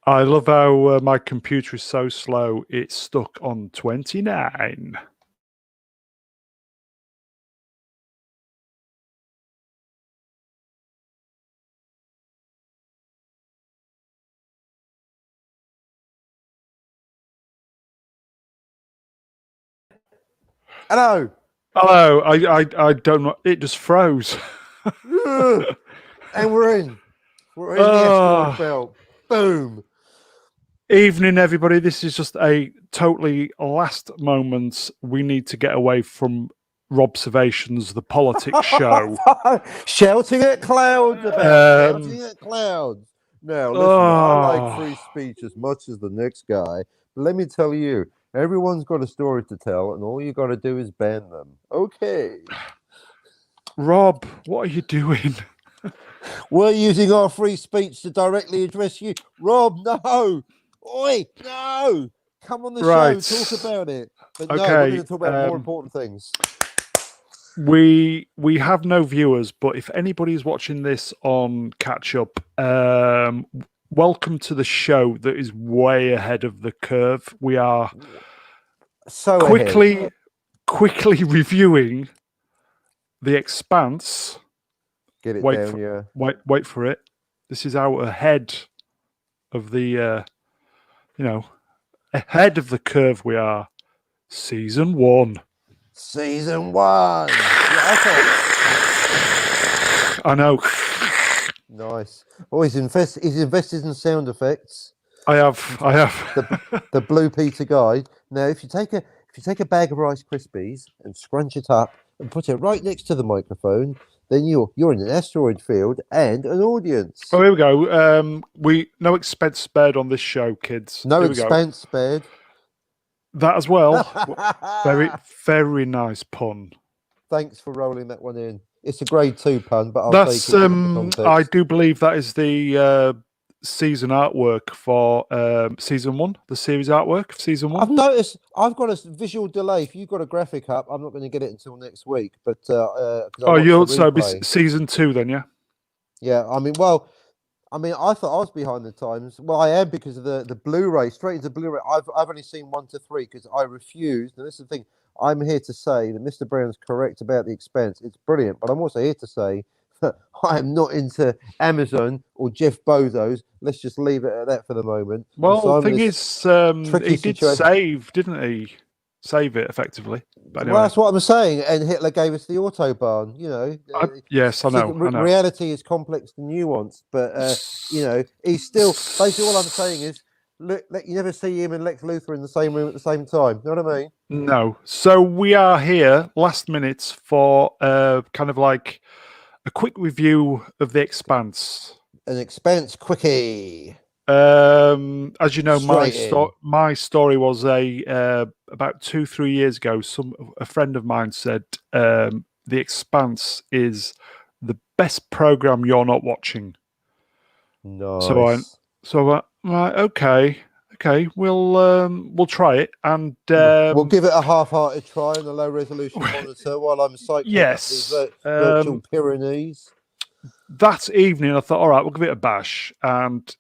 I love how my computer is so slow. It's stuck on 29. Hello. Hello. I don't know. It just froze. And we're in. We're in the asteroid Oh, belt. Boom. evening, everybody. This is just a totally last moment. We need to get away from Robservations, the politics show. Shouting at clouds about shouting at clouds. Now, listen, I like free speech as much as the next guy. But let me tell you, everyone's got a story to tell, and all you got to do is ban them. Okay. Rob, what are you doing? We're using our free speech to directly address you. Rob, no. Oi, no. Come on the Right. show, talk about it. But no, Okay, we're going to talk about more important things. We have no viewers, but if anybody's watching this on catch up, welcome to the show that is way ahead of the curve. We are So quickly reviewing The Expanse. Get it wait down, for, yeah. Wait for it. This is out ahead of the ahead of the curve. We are season 1. Season 1. Yeah, I know. Nice. Oh, he's invested in sound effects. I have. The Blue Peter guide. Now, if you take a bag of Rice Krispies and scrunch it up and put it right next to the microphone, then you're in an asteroid field and an audience. Oh, here we go. No expense spared on this show, kids. No here expense spared. That as well. Very nice pun. Thanks for rolling that one in. It's a grade 2 pun, but That's take it I do believe that is the season artwork for season 1, the series artwork of season 1. I've noticed I've got a visual delay. If you've got a graphic up, I'm not going to get it until next week. But you'll be season 2 then, yeah? Yeah, I thought I was behind the times. Well, I am because of the Blu-ray, straight into Blu-ray. I've only seen 1 to 3 because I refused. And this is the thing. I'm here to say that Mr. Brown's correct about The Expanse. It's brilliant, but I'm also here to say that I am not into Amazon or Jeff Bezos. Let's just leave it at that for the moment. Well, the thing is, he did save, didn't he? Save it effectively. But anyway. Well, that's what I'm saying. And Hitler gave us the Autobahn. Yes, I know. Reality is complex and nuanced, but he's still basically all I'm saying is, look, you never see him and Lex Luthor in the same room at the same time. You know what I mean? No. So we are here last minute for kind of like a quick review of The Expanse. An Expanse quickie. As you know, my story was about 2-3 years ago. A friend of mine said The Expanse is the best program you're not watching. Nice. So right, okay, we'll try it, and we'll give it a half-hearted try on a low-resolution monitor while I'm cycling up these virtual Pyrenees. That evening, I thought, all right, we'll give it a bash, and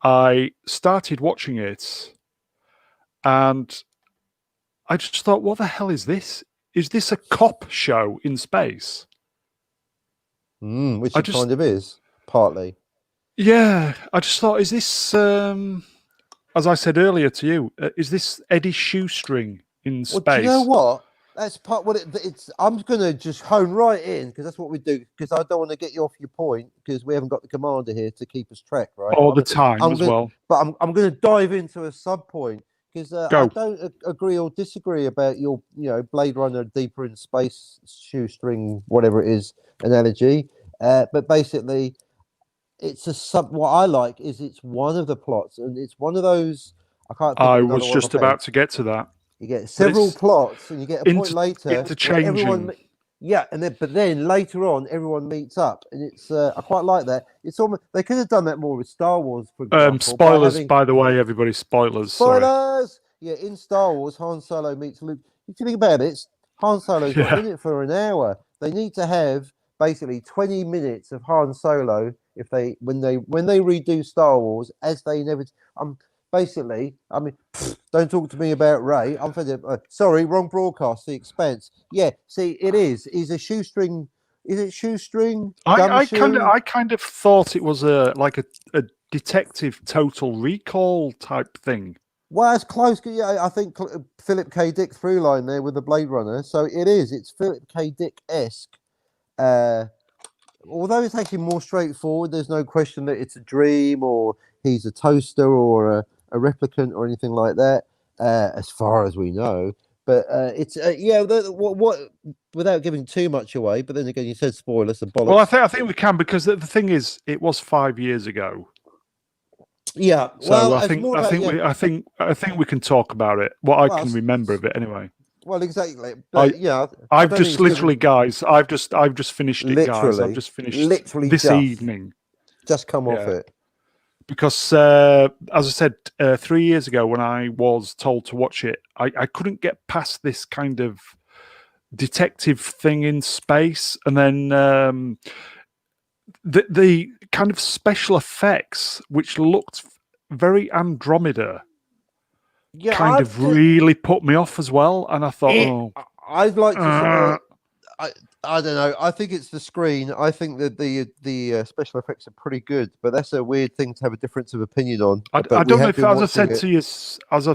I started watching it, and I just thought, what the hell is this? Is this a cop show in space? Which kind of is, partly. Yeah, I just thought, is this, as I said earlier to you, is this Eddie Shoestring in space? Well, do you know what? That's part what it's. I'm going to just hone right in because that's what we do. Because I don't want to get you off your point because we haven't got the commander here to keep us track, right? All the time as well. But I'm going to dive into a sub point because I don't agree or disagree about your Blade Runner deeper in space shoestring whatever it is analogy. But basically, it's a sub. What I like is it's one of the plots, and it's one of those. I was just about to get to that. You get several plots, and you get a point later. Interchanging. But then later on, everyone meets up, and it's. I quite like that. It's almost they could have done that more with Star Wars, for example. Spoilers, by the way, everybody. Spoilers. Spoilers. Sorry. Yeah, in Star Wars, Han Solo meets Luke. If you think about it, Han Solo's not in it for an hour. They need to have basically 20 minutes of Han Solo if they when they redo Star Wars, as they never. Basically, I mean, don't talk to me about Ray. I'm fed up. Sorry, wrong broadcast. The Expanse. Yeah, see, it is. He's a shoestring. Is it shoestring? Gumshoe? I kind of thought it was a detective Total Recall type thing. Well, it's close. Yeah, I think Philip K. Dick through line there with the Blade Runner. So it is. It's Philip K. Dick esque. Although it's actually more straightforward. There's no question that it's a dream or he's a toaster or a replicant or anything like that. As far as we know, but it's yeah. What without giving too much away. But then again, you said spoilers and bollocks. Well, I think we can, because the thing is, it was 5 years ago. Yeah. So well, I think we can talk about it. What I can remember of it anyway. Well, exactly. But I've just literally, guys. I've just finished it, guys. I've just finished literally this evening. Just come off it. Because, as I said, 3 years ago, when I was told to watch it, I couldn't get past this kind of detective thing in space, and then the kind of special effects, which looked very Andromeda, kind of really put me off as well. And I thought, I'd like to. I don't know. I think it's the screen. I think that the special effects are pretty good, but that's a weird thing to have a difference of opinion on. I don't know if, as I've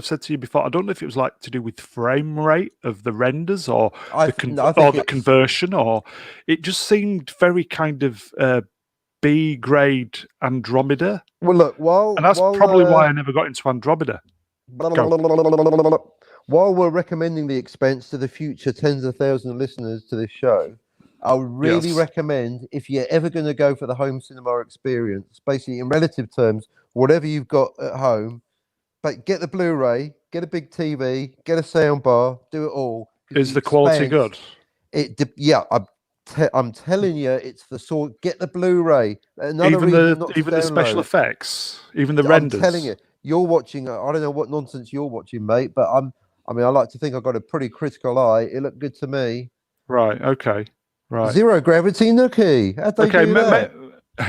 said to you before, I don't know if it was like to do with frame rate of the renders or the conversion, or it just seemed very kind of B grade Andromeda. Well, look, and that's probably why I never got into Andromeda. While we're recommending The Expanse to the future tens of thousands of listeners to this show, I would really recommend, if you're ever going to go for the home cinema experience, basically in relative terms, whatever you've got at home, but get the Blu-ray, get a big TV, get a sound bar, do it all. Is the quality good? I'm telling you, it's the sort. Get the Blu-ray. Even the special effects, even the renders. I'm telling you, you're watching. I don't know what nonsense you're watching, mate, but I mean, I like to think I've got a pretty critical eye. It looked good to me. Right. Okay. Right. Zero gravity, Nookie. How'd they do that?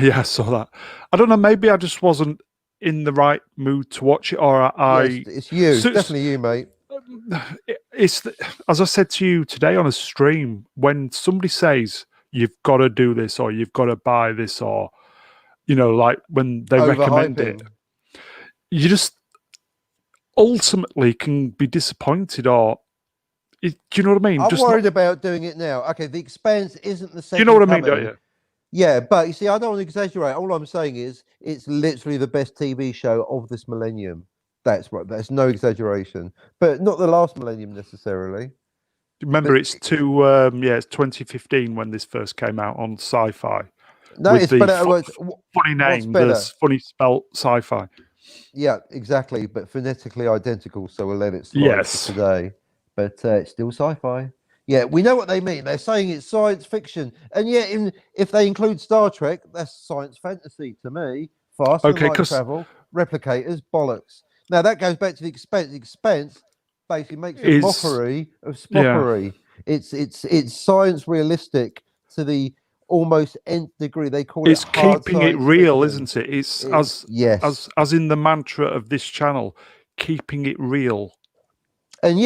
Yeah, I saw that. I don't know. Maybe I just wasn't in the right mood to watch it, or it's you. It's definitely you, mate. As I said to you today on a stream, when somebody says you've got to do this or you've got to buy this, or like when they recommend it, you just ultimately can be disappointed, or do you know what I mean? I'm worried about doing it now. Okay, The Expanse isn't the second. You know what I mean, don't you? Yeah, but you see, I don't want to exaggerate. All I'm saying is it's literally the best TV show of this millennium. That's right. That's no exaggeration, but not the last millennium necessarily. Remember, it's 2015 when this first came out on Sci-Fi. No, it's better. Funny name, the funny spelt Sci-Fi. Yeah, exactly, but phonetically identical. So we'll let it slide for today. But it's still Sci-Fi. Yeah, we know what they mean. They're saying it's science fiction, and yet, if they include Star Trek, that's science fantasy to me. Faster than light travel, replicators, bollocks. Now that goes back to The Expanse. The Expanse basically makes a mockery of spockery. Yeah. It's science realistic to the almost nth degree. They call it's it hard keeping it real, fiction. Isn't it? It's as in the mantra of this channel, keeping it real. And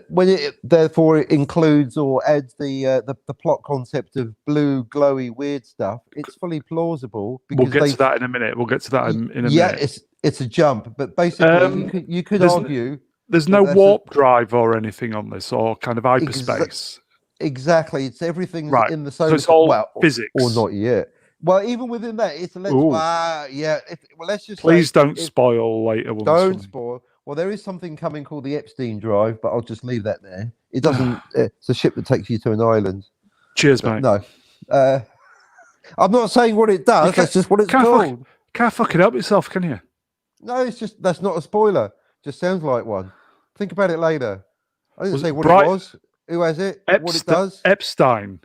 when it therefore it includes or adds the plot concept of blue glowy weird stuff, it's fully plausible. We'll get to that in a minute. In a minute. Yeah, it's a jump, but basically you could argue there's no warp drive or anything on this, or kind of hyperspace. Exactly, it's everything's in the solar. So it's all physics, or not yet. Well, even within that, it's let's just please don't spoil later. Don't spoil. Well, there is something coming called the Epstein drive, but I'll just leave that there. It doesn't. It's a ship that takes you to an island. Cheers, mate. No, I'm not saying what it does. That's just what it's called. Can't fucking help yourself, can you? No, it's just that's not a spoiler. Just sounds like one. Think about it later. I didn't say what it was. Who has it? What it does? Epstein.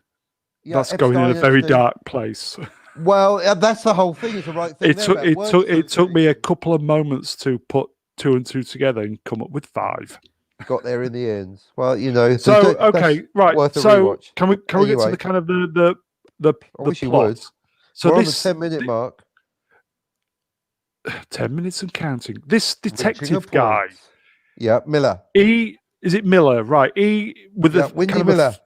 Yeah, that's going in a very dark place. Well, that's the whole thing. It's the right thing. It took me a couple of moments to put 2 and 2 together and come up with 5. Got there in the end. Well, So okay, right. So can we get to the kind of the I wish you plot? would. So we're this, on the 10-minute mark. 10 minutes and counting. This Reaching a detective guy, point. Yeah, Miller. is it Miller? Right. He with Yeah, a Windy kind of Miller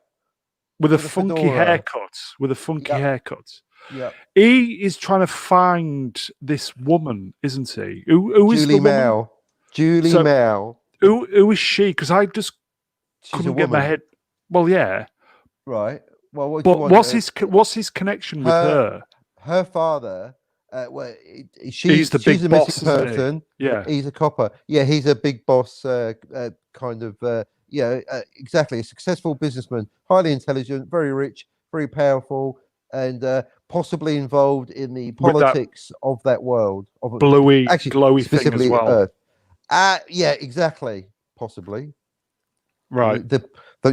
with a with a funky fedora. haircut. With a funky Yep, haircut. yep. He is trying to find this woman, isn't he? Who is the Julie woman? Mel. Julie So Mel. who is she? Because I just She's a couldn't get my woman, head. Well, yeah, right? Well, what do you but want? what's his connection with Her her? her father. Well, He's the she's big a missing boss, isn't he? person. Yeah, He's a copper. Yeah, he's a big boss. Kind of. Yeah, exactly. A successful businessman, highly intelligent, very rich, very powerful, and possibly involved in the with that politics of that world. Of bluey, actually, glowy thing as specifically well. Earth. Yeah, exactly. Possibly. Right?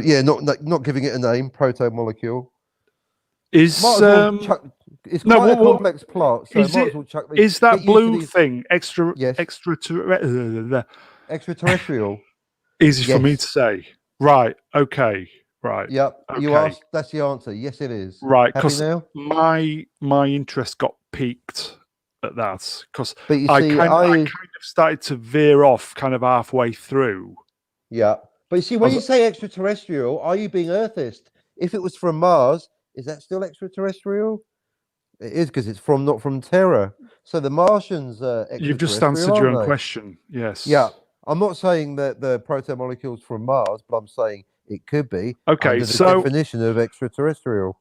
Yeah, not giving it a name. Proto molecule. Might Is as well chuck. It's no? quite a complex plot, so Is might it? as well chuck these. Is Get that used to blue these. thing Yes, extraterrestrial. easy for me to Yes. say? Right. Okay. Right. Yep. You Okay. asked. That's the answer. Yes, it is. Right. Happy Because now? my interest got piqued at that because But you I see, kind of started to veer off kind of halfway through. yeah. But you see, I when was, you say extraterrestrial, are you being Earthist? If it was from Mars, is that still extraterrestrial? It is because it's from not from Terra. So the Martians are you've just extraterrestrial, answered your aren't own they? question. Yeah. Yes. I'm not saying that the proto-molecules from Mars, but I'm saying it could be Okay. under the So definition of extraterrestrial.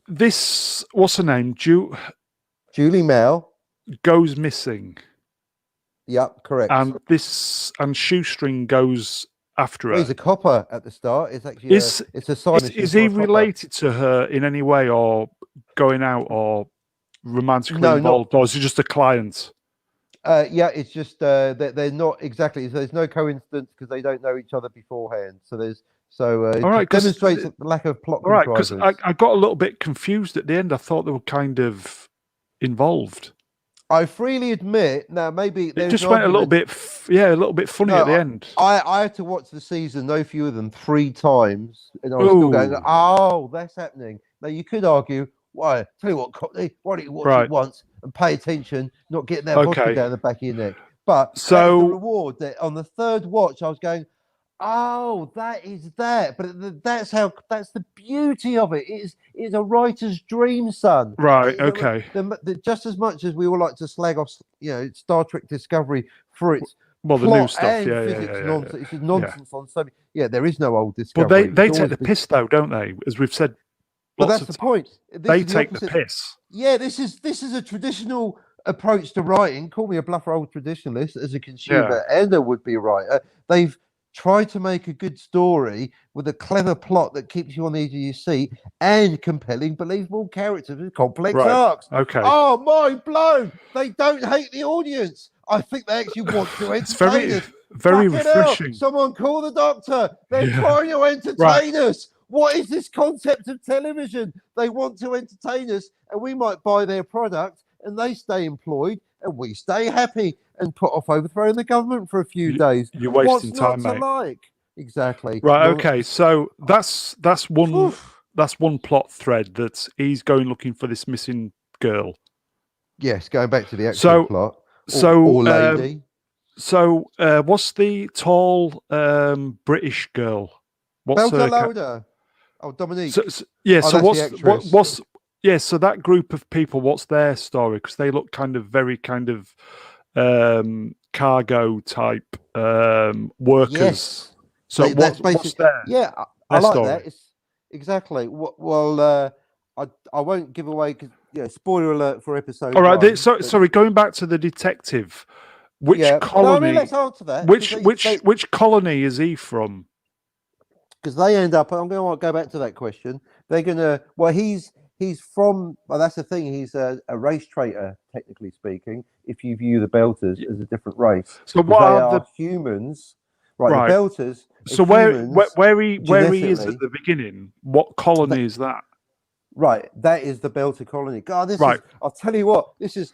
this what's her name? Julie Mel. Goes missing, Yep, correct. and Shoestring goes after Well, he's her. a copper at the start. It's actually it's a side mission Is for he a copper. related to her in any way, or going out, or romantically No, not involved, or is he just a client? yeah, it's just they're not exactly. So there's no coincidence because they don't know each other beforehand. So All it right, just because demonstrates the lack of plot all right, because contrivance. I got a little bit confused at the end. I thought they were kind of involved. I freely admit now maybe It there's just an went a little argument. bit, a little bit funny at the No, end. I had to watch the season no fewer than 3 times, and I was still going, Oh, "Oh, that's happening." Now you could argue, why? Tell you what, Cockney, why don't you watch it right, once and pay attention, not getting that vodka okay. down the back of your neck? But that is the So reward. That on the third watch, I was going, "Oh, that is that." But that's the beauty of it. It's a writer's dream, son. right, okay. Just as much as we all like to slag off, Star Trek Discovery for its Well, the new plot stuff, and yeah, yeah, physics yeah, yeah, nonsense. It's just yeah. nonsense on so many. Yeah, there is no old Well, Discovery. they It's take always the been. piss though, don't they? As we've said But lots that's of the times, point. This they is the take the opposite. piss. Yeah, this is a traditional approach to writing. Call me a bluffer old traditionalist as a Yeah, consumer and a would-be writer. They've tried to make a good story with a clever plot that keeps you on the edge of your seat and compelling, believable characters with complex right. arcs. Okay. Oh, mind blown! They don't hate the audience. I think they actually want to It's entertain us. very Fucking hell! refreshing. Someone call the doctor. They're Yeah. trying to Right. entertain us. What is this concept of television? They want to entertain us, and we might buy their product, and they stay employed, and we stay happy and put off overthrowing the government for a few days. You're What's wasting not time, to mate. like? Exactly. Right. No, Okay. So that's one oof. plot thread that he's going looking for this missing girl. Yes, going back to the actual So plot. so Or lady. what's the tall British girl? What's Belter her? Loader. Oh, Dominique. Yeah. Oh, So that's the actress. what's yeah? So that group of people, what's their story? Because they look kind of very kind of cargo type workers. Yes. So That's what's basically, yeah, I their like story? that. It's exactly. Well, I won't give away because spoiler alert for episode All right. one. Sorry. Going back to the detective, which Yeah, no, I mean colony? let's answer that because Which colony is he from? they end up. I'm going to go back to that question. They're going to. Well, he's from. Well, that's the thing. He's a race traitor, technically speaking. If you view the Belters as a different race, So because what they are are the humans. Right, right? the Belters are So humans where he is at genetically. the beginning? What colony That, is that? right, that is the Belter colony. God, this Right. is. I'll tell you what. This is.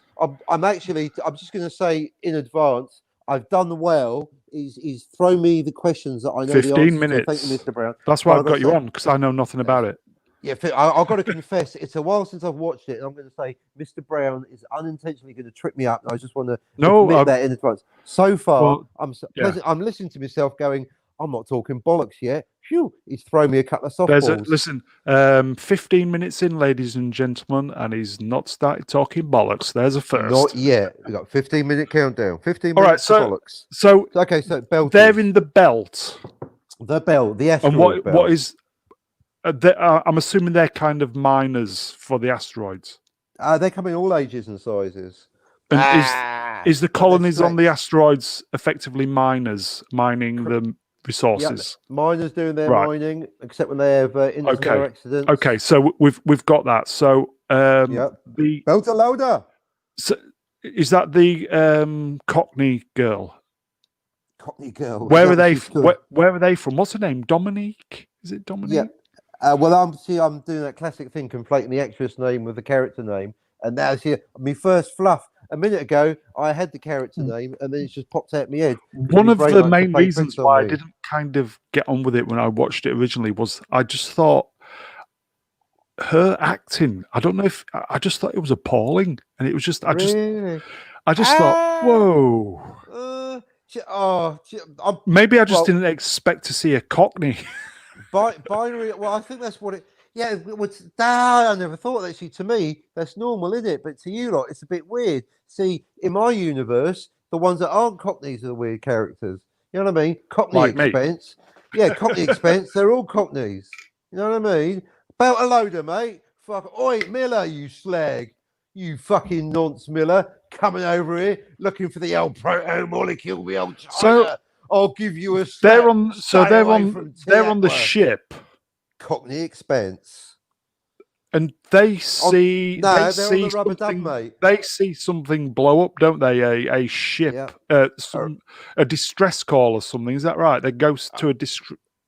I'm actually. I'm just going to say in advance. I've done well. He's thrown me the questions that I know the 15 answers to. Thank you, minutes. Mr. Brown. That's why But I've I've got got to you say, on because I know nothing about it. Yeah, I've got to confess, it's a while since I've watched it, and I'm going to say Mr. Brown is unintentionally going to trip me up. And I just want to No, admit that in advance. So far, well, I'm yeah. I'm listening to myself going, I'm not talking bollocks yet. Phew, he's thrown me a couple of softballs. Listen, 15 minutes in, ladies and gentlemen, and he's not started talking bollocks. There's a Not first. yet. We got 15-minute countdown. 15 All right, minutes to bollocks. so Okay, so they're belters. in the belt, The belt, the and asteroid what belt. is? I'm assuming they're kind of miners for the asteroids. They come in all ages and sizes. And Ah, is the but they're colonies on the stretched. asteroids effectively miners mining the Yep, resources? miners doing their Right. except except when they have interstellar Okay. accidents. Okay. So we've got that. So Yep. the Belter loader. so is that the Cockney girl? Cockney girl. Is Where that are what they? she's called? Where are they from? What's her name? Dominique? Is it Dominique? Yep. Well, I'm doing that classic thing, conflating the actress name with the character name. And now my first fluff. A minute ago, I had the character name, and then it just popped out my head. One My of brain the likes to main play reasons tricks on why I me. didn't kind of get on with it when I watched it originally was I just thought her acting, I don't know if I just thought it was appalling. And it was just Really? I just thought, Ah. whoa. Maybe I just Well, didn't expect to see a Cockney. binary. Well, I think that's what it. Yeah, I never thought that. Actually, to me, that's normal, isn't it? But to you lot, it's a bit weird. See, in my universe, the ones that aren't Cockneys are the weird characters. You know what I mean? Cockney Like me. Expense. Yeah, Cockney Expense. They're all Cockneys. You know what I mean? About a loader, mate. Fuck. Oi, Miller, you slag. You fucking nonce, Miller. Coming over here looking for the old proto molecule, the old China. So I'll give you a slap. they're on they're on the ship. Cockney Expense. And they see No, they they're on see the rubber dub, something mate. they see something blow up, don't they? A ship, Yeah. a distress call or something. Is that right? They go to a A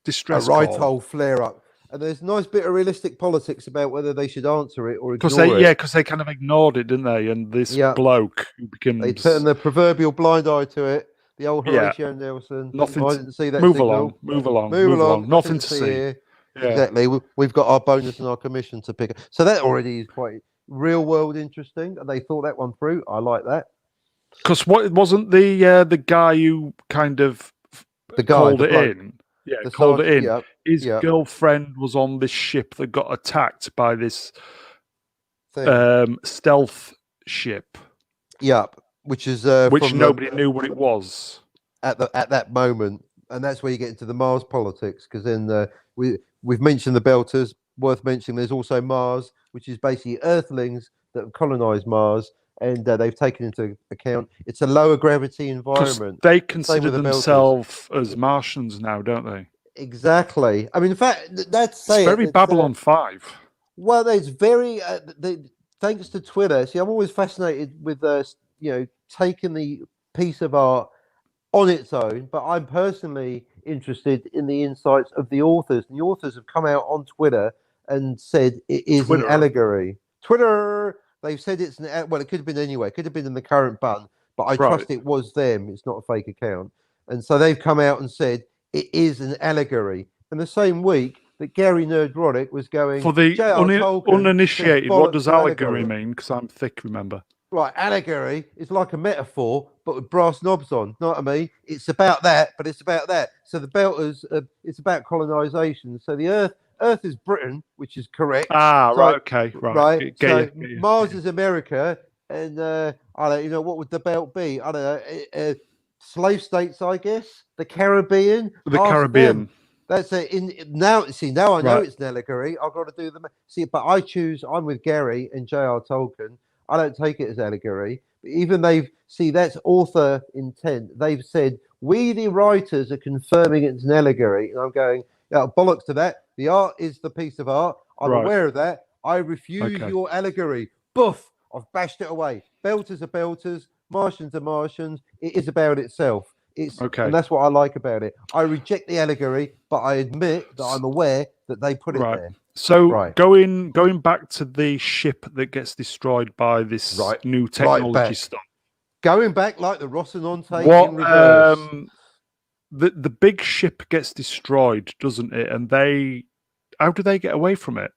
distress right call. hole flare up. And there's a nice bit of realistic politics about whether they should answer it or Because ignore it. because they kind of ignored it, didn't they? And this Yeah. bloke who becomes They turn the proverbial blind eye to it. The old Horatio Nelson. Nothing. I didn't see that Move signal. along. Nothing to see. Here. Yeah. Exactly. We've got our bonus and our commission to pick up. So that already is quite real world interesting. And they thought that one through. I like that. Because what wasn't the guy who kind of called it in? Yeah, called it in. Yeah, His girlfriend was on this ship that got attacked by this stealth ship. Yep, which is which nobody knew what it was at that moment, and that's where you get into the Mars politics. Because then we've mentioned the Belters. Worth mentioning, there's also Mars, which is basically Earthlings that have colonized Mars, and they've taken into account it's a lower gravity environment. They consider themselves as Martians now, don't they? Exactly. I mean, in fact, that's very Babylon 5. Well, there's very thanks to Twitter. See, I'm always fascinated with taking the piece of art on its own, but I'm personally interested in the insights of the authors. And the authors have come out on Twitter and said it is an allegory. Twitter, they've said it's well, it could have been anyway. It could have been in the current bun, but I trust it was them. It's not a fake account. And so they've come out and said it is an allegory. And the same week that Gary Nerdronic was going for the uninitiated, what does allegory mean? Because I'm thick, remember. Right, allegory is like a metaphor, but with brass knobs on. Know what I mean? It's about that, but it's about that. So the Belters, it's about colonization. So the Earth is Britain, which is correct. Right, okay, right. So Mars is America, and I don't know, what would the belt be? I don't know. Slave states, I guess. The Caribbean. The Caribbean. That's it. Now I know it's an allegory. I've got to do the but I'm with Gary and J.R. Tolkien. I don't take it as allegory. But even that's author intent. They've said we the writers are confirming it's an allegory, and I'm going, bollocks to that. The art is the piece of art. I'm aware of that. I refuse your allegory. Boof! I've bashed it away. Belters are belters. Martians are Martians. It is about itself. And that's what I like about it. I reject the allegory, but I admit that I'm aware that they put it there. So going back to the ship that gets destroyed by this new technology stuff. Going back like the Rocinante in reverse. The big ship gets destroyed, doesn't it? And how do they get away from it?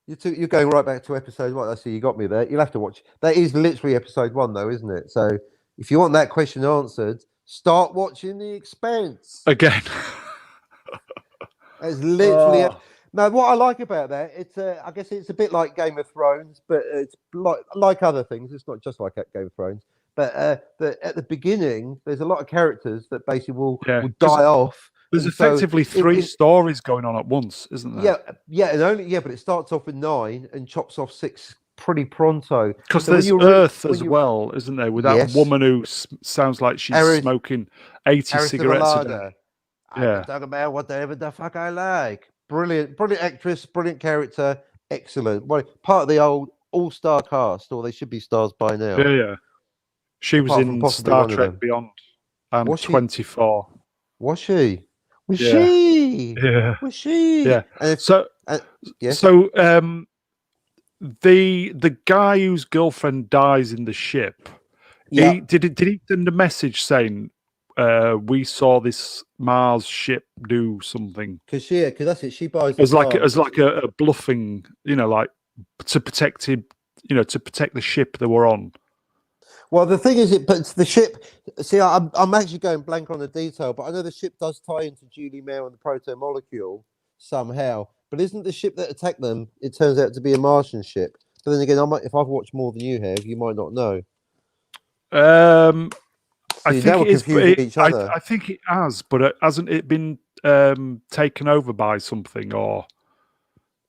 You're going right back to episode one. I see you got me there. You'll have to watch. That is literally episode one, though, isn't it? So if you want that question answered, start watching The Expanse. Again. It's literally. Oh. Now, what I like about that, it's I guess it's a bit like Game of Thrones, but it's like other things. It's not just like Game of Thrones, but at the beginning, there's a lot of characters that basically will die off. There's And so effectively three stories going on at once, isn't there? but it starts off with 9 and chops off 6 pretty pronto. Because So there's Earth as well, isn't there? With that woman who sounds like she's smoking 80 cigarettes a day. I can talk about whatever the fuck I like. Brilliant actress, brilliant character, excellent. Well, part of the old all-star cast, or they should be stars by now. Yeah. She was in Star Trek Beyond and 24. Was she? Was Yeah. she? Yeah. Was she? Yeah. And yes. The guy whose girlfriend dies in the ship. Yeah. Did he send a message saying, we saw this Mars ship do something? Because that's it. She buys as like a bluffing, like to protect him, to protect the ship they were on. Well, the thing is, but the ship. See, I'm actually going blank on the detail, but I know the ship does tie into Julie Mail and the proto molecule somehow. But isn't the ship that attacked them? It turns out to be a Martian ship. But then again, if I've watched more than you have, you might not know. I think I think it has, but hasn't it been taken over by something, or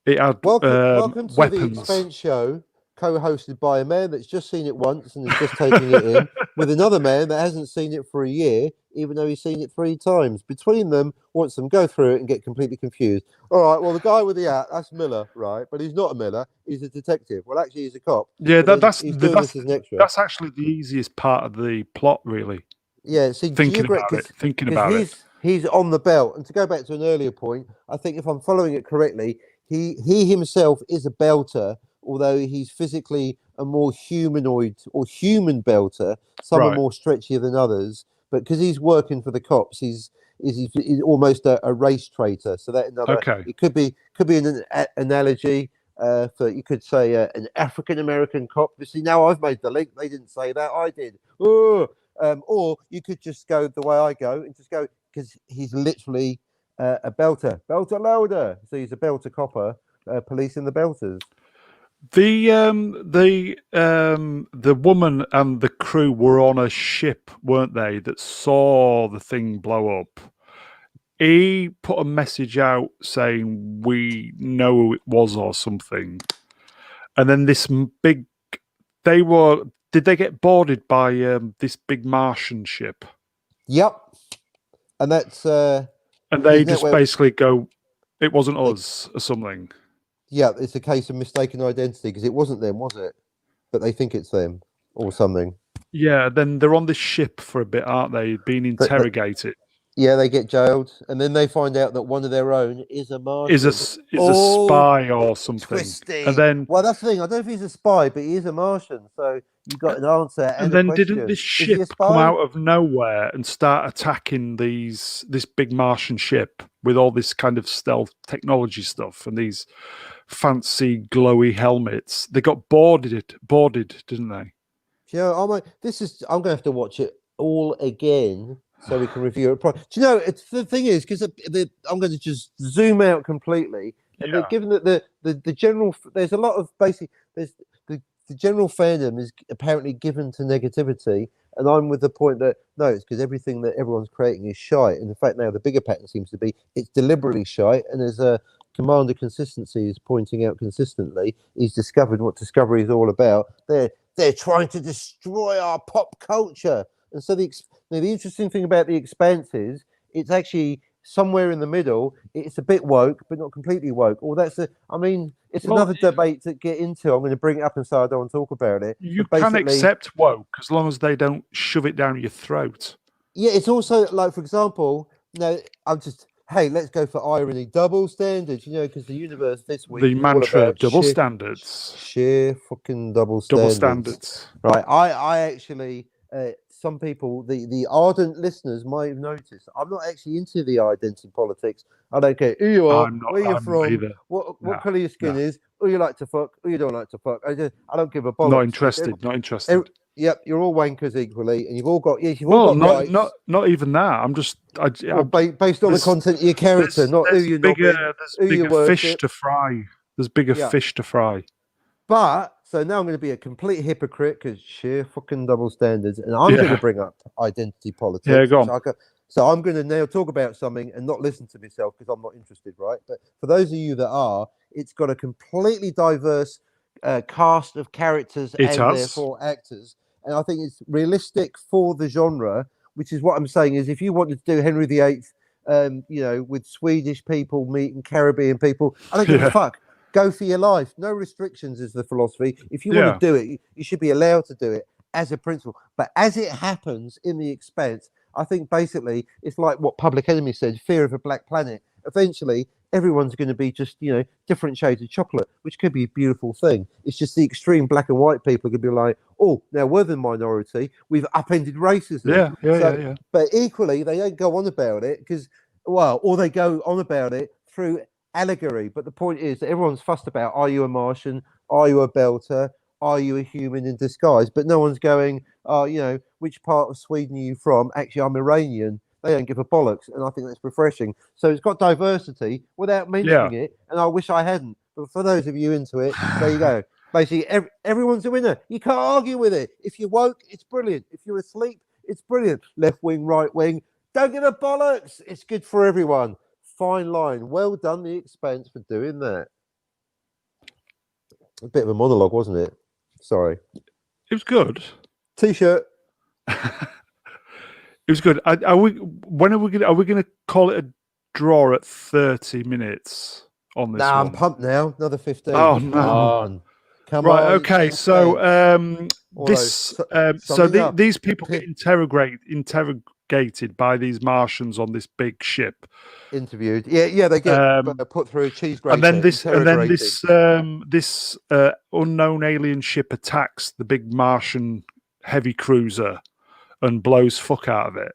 it had welcome to weapons. The Expanse show, co-hosted by a man that's just seen it once and is just taking it in, with another man that hasn't seen it for a year, even though he's seen it 3 times. Between them, wants them go through it and get completely confused. All right, well, the guy with the hat, that's Miller, right? But he's not a Miller, he's a detective. Well, actually, he's a cop. Yeah, that's an extra. That's actually the easiest part of the plot, really. Yeah, see, thinking about it. He's on the belt. And to go back to an earlier point, I think if I'm following it correctly, he himself is a belter, although he's physically a more humanoid or human belter. Some are more stretchier than others, but because he's working for the cops, he's almost a race traitor. So that it could be an analogy for, you could say, an African American cop. You see, now I've made the link. They didn't say that, I did. Or you could just go the way I go and just go, because he's literally a belter loader. So he's a belter copper, policing the belters. The woman and the crew were on a ship, weren't they, that saw the thing blow up. He put a message out saying, we know who it was or something. And then this big, did they get boarded by this big Martian ship? Yep. And that's... and they just basically go, it wasn't us or something. Yeah, it's a case of mistaken identity, because it wasn't them, was it? But they think it's them or something. Yeah, then they're on this ship for a bit, aren't they? Being interrogated. Yeah, they get jailed, and then they find out that one of their own is a Martian. Is a spy or something. Twisting. And then, well, that's the thing. I don't know if he's a spy, but he is a Martian. So you got an answer. And then question. Didn't this ship come out of nowhere and start attacking this big Martian ship with all this kind of stealth technology stuff and these fancy glowy helmets? They got boarded, didn't they? Yeah, I'm going to have to watch it all again, so we can review it. Do you know, the thing is, because I'm going to just zoom out completely. And given that the general, there's a lot of there's the general fandom is apparently given to negativity, and I'm with the point that no, it's because everything that everyone's creating is shite. And in fact, now the bigger pattern seems to be it's deliberately shite. And there's a Commander Consistency is pointing out consistently, he's discovered what Discovery is all about. They're trying to destroy our pop culture. And so the interesting thing about The Expanse is it's actually somewhere in the middle. It's a bit woke, but not completely woke. Or it's another debate to get into. I'm going to bring it up and say I don't want to talk about it. You can accept woke as long as they don't shove it down your throat. Yeah, it's also like, for example, hey, let's go for irony. Double standards, because the universe this week. The mantra, double standards. Sheer fucking double standards. Right. I actually, some people, the ardent listeners might have noticed, I'm not actually into the identity politics. I don't care who you are, where you're from, what colour your skin is, who you like to fuck, who you don't like to fuck. I don't give a bollocks. Not interested. Not interested. Yep, you're all wankers equally, and you've all got rights. Not even that. I'm just Based on the content of your character, not who you're bigger, not. there's bigger fish to fry. There's bigger fish to fry. But so now I'm going to be a complete hypocrite because sheer fucking double standards, and I'm going to bring up identity politics. Yeah, go on. So I'm going to now talk about something and not listen to myself because I'm not interested, right? But for those of you that are, it's got a completely diverse cast of characters therefore actors, and I think it's realistic for the genre. Which is what I'm saying is, if you wanted to do Henry VIII, with Swedish people meeting Caribbean people, I don't give a fuck. Go for your life. No restrictions is the philosophy. If you want to do it, you should be allowed to do it as a principle. But as it happens in The Expanse, I think basically it's like what Public Enemy said, fear of a black planet. Eventually, everyone's going to be just, different shades of chocolate, which could be a beautiful thing. It's just the extreme black and white people could be like, oh, now we're the minority. We've upended racism. Yeah. But equally, they don't go on about it or they go on about it through allegory. But the point is that everyone's fussed about, are you a Martian? Are you a Belter? Are you a human in disguise? But no one's going, which part of Sweden are you from? Actually, I'm Iranian. They don't give a bollocks. And I think that's refreshing. So it's got diversity without mentioning it. And I wish I hadn't. But for those of you into it, there you go. Basically, everyone's a winner. You can't argue with it. If you're woke, it's brilliant. If you're asleep, it's brilliant. Left wing, right wing, don't give a bollocks. It's good for everyone. Fine line. Well done, The Expanse, for doing that. A bit of a monologue, wasn't it? Sorry. It was good. T-shirt. It was good. Are we going to call it a draw at 30 minutes on this? I'm pumped now. Another 15. Oh no! Come right. on. Okay. So these people get interrogated by these Martians on this big ship. Interviewed. Yeah. They get put through a cheese grater. And this unknown alien ship attacks the big Martian heavy cruiser and blows fuck out of it,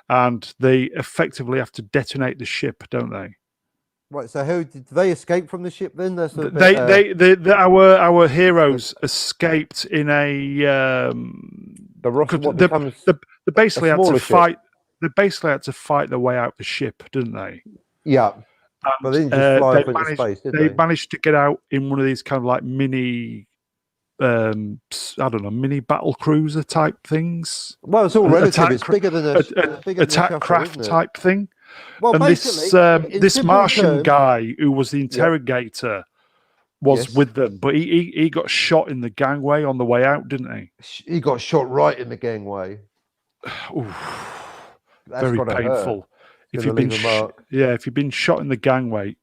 and they effectively have to detonate the ship, don't they? Right. So how did they escape from the ship then? That's our heroes escaped in a they basically had to fight. They basically had to fight their way out the ship, didn't they? Yeah. But they didn't just fly up into space, did they? They managed to get out in one of these kind of like mini, mini battle cruiser type things. Well, it's all relative. It's bigger than a attack craft type thing. Well, and this Martian guy who was the interrogator was with them, but he got shot in the gangway on the way out, didn't he? He got shot right in the gangway. Very painful. If you've been shot in the gangway,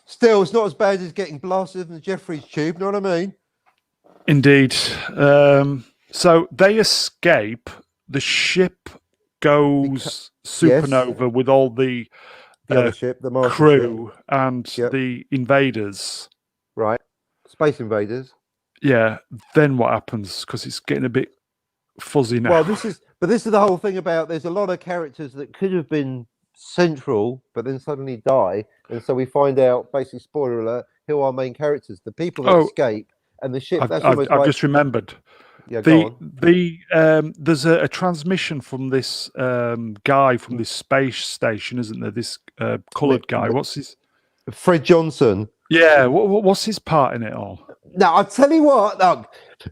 still, it's not as bad as getting blasted in the Jeffreys tube. Know what I mean? Indeed. So they escape. The ship goes supernova with all the crew and the invaders. Right. Space invaders. Yeah. Then what happens? Because it's getting a bit fuzzy now. Well, this is the whole thing about there's a lot of characters that could have been central but then suddenly die, and so we find out, basically spoiler alert, who are main characters, the people that escape and the ship. I've just remembered. Yeah, go on. There's a transmission from this guy from this space station, isn't there? This coloured guy. What's his? Fred Johnson. Yeah. What's his part in it all? Now I'll tell you what.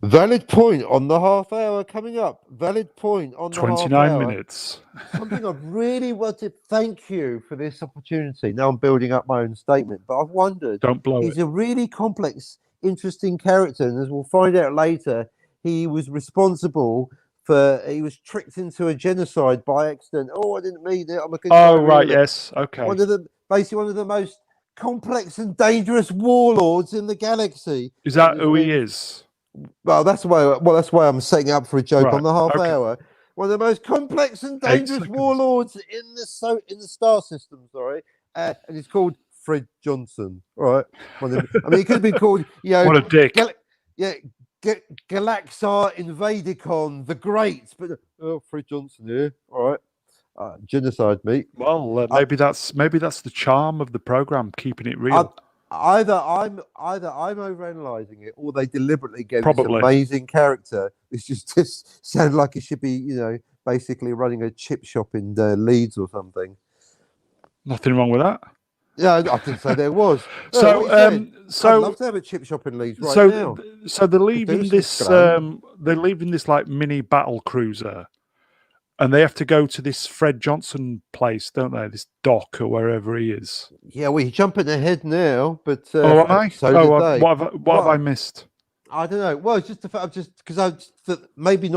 Valid point on the half hour coming up. Valid point on the 29 minutes. Something I really want to thank you for this opportunity. Now I'm building up my own statement, but I've wondered. Don't blow He's a really complex, interesting character, and as we'll find out later, he was responsible for. He was tricked into a genocide by accident. Oh, I didn't mean it. I'm a good Oh, right. Yes. Okay. One of the most complex and dangerous warlords in the galaxy. Is that who he is? Well, that's why I'm setting up for a joke on the half hour. One of the most complex and dangerous warlords in the star system. Sorry, and it's called Fred Johnson. All right. He could be called. What a dick. Galaxar Invadicon the Great, but Fred Johnson here. All right. Genocide, mate. Well, maybe that's the charm of the program, keeping it real. either I'm overanalyzing it, or they deliberately gave this Probably. amazing character. It's just sounds like it should be, basically running a chip shop in Leeds or something. Nothing wrong with that. Yeah, I didn't say there was. So, what are you saying? I'd love so, to have a chip shop in Leeds right so, now. so they're leaving Produce some this. scone. They're leaving this like mini battle cruiser, and they have to go to this Fred Johnson place, don't they? This dock or wherever he is. Yeah, well, you're jumping ahead now, but Oh, am I? so Oh, did they. what have I missed? I don't know. Well, it's just the fact, just because maybe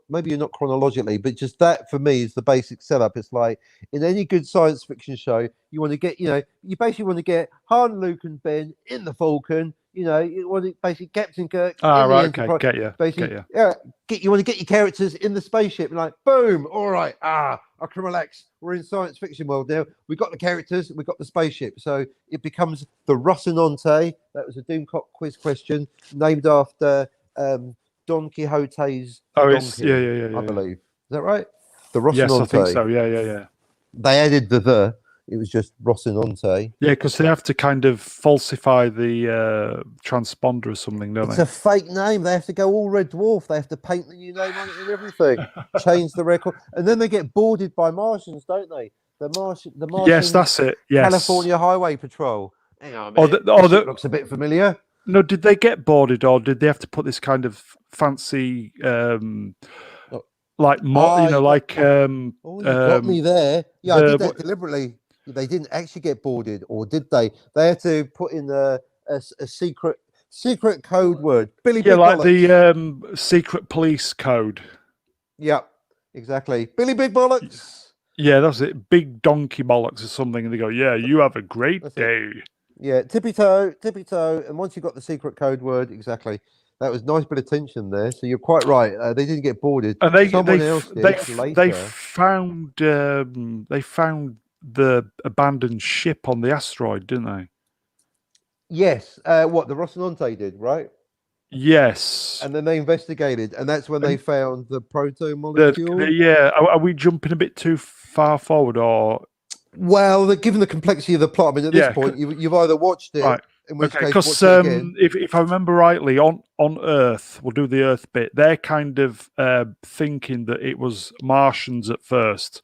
maybe you're not chronologically, but just that for me is the basic setup. It's like in any good science fiction show, you want to get, you basically want to get Han, Luke, and Ben in the Falcon. You want to basically Captain Kirk Ah, in the right, okay, Enterprise. get you, Basically, you. yeah, you want to get your characters in the spaceship, and like, boom, all right, I can relax. We're in science fiction world now. We've got the characters, we've got the spaceship, so it becomes the Rocinante. That was a Doomcock quiz question named after Don Quixote's Oh, it's donkey, yeah. I believe. Is that right? The Yes, I think Rocinante. so. Yeah. They added the. It was just Rocinante. Yeah, because they have to kind of falsify the transponder or something, don't It's they? a fake name. They have to go all Red Dwarf. They have to paint the new name on it and everything. Change the record, and then they get boarded by Martians, don't they? The Martian. Yes, that's it. Yes. California Highway Patrol. Hang on a Or minute. the Looks a bit familiar. No, did they get boarded, or did they have to put this kind of fancy, like you got me there. Yeah, I did that deliberately. They didn't actually get boarded, or did they? They had to put in a secret code word. Billy Big like Bollocks. the secret police code. Yeah, exactly. Billy Big Bollocks. Yeah, that's it. Big donkey bollocks or something, and they go, "Yeah, you have a great day." Yeah, tippy toe, and once you got the secret code word, exactly. That was a nice bit of tension there. So you're quite right. They didn't get boarded. And they found the abandoned ship on the asteroid, didn't they? Yes. What the Rocinante did, right? Yes. And then they investigated, and that's when they found the proto molecule. Are we jumping a bit too far forward, or? Well, given the complexity of the plot, I mean, at this point, you've either watched it, right? In which case, because watch it again. if I remember rightly, on Earth, we'll do the Earth bit. They're kind of thinking that it was Martians at first,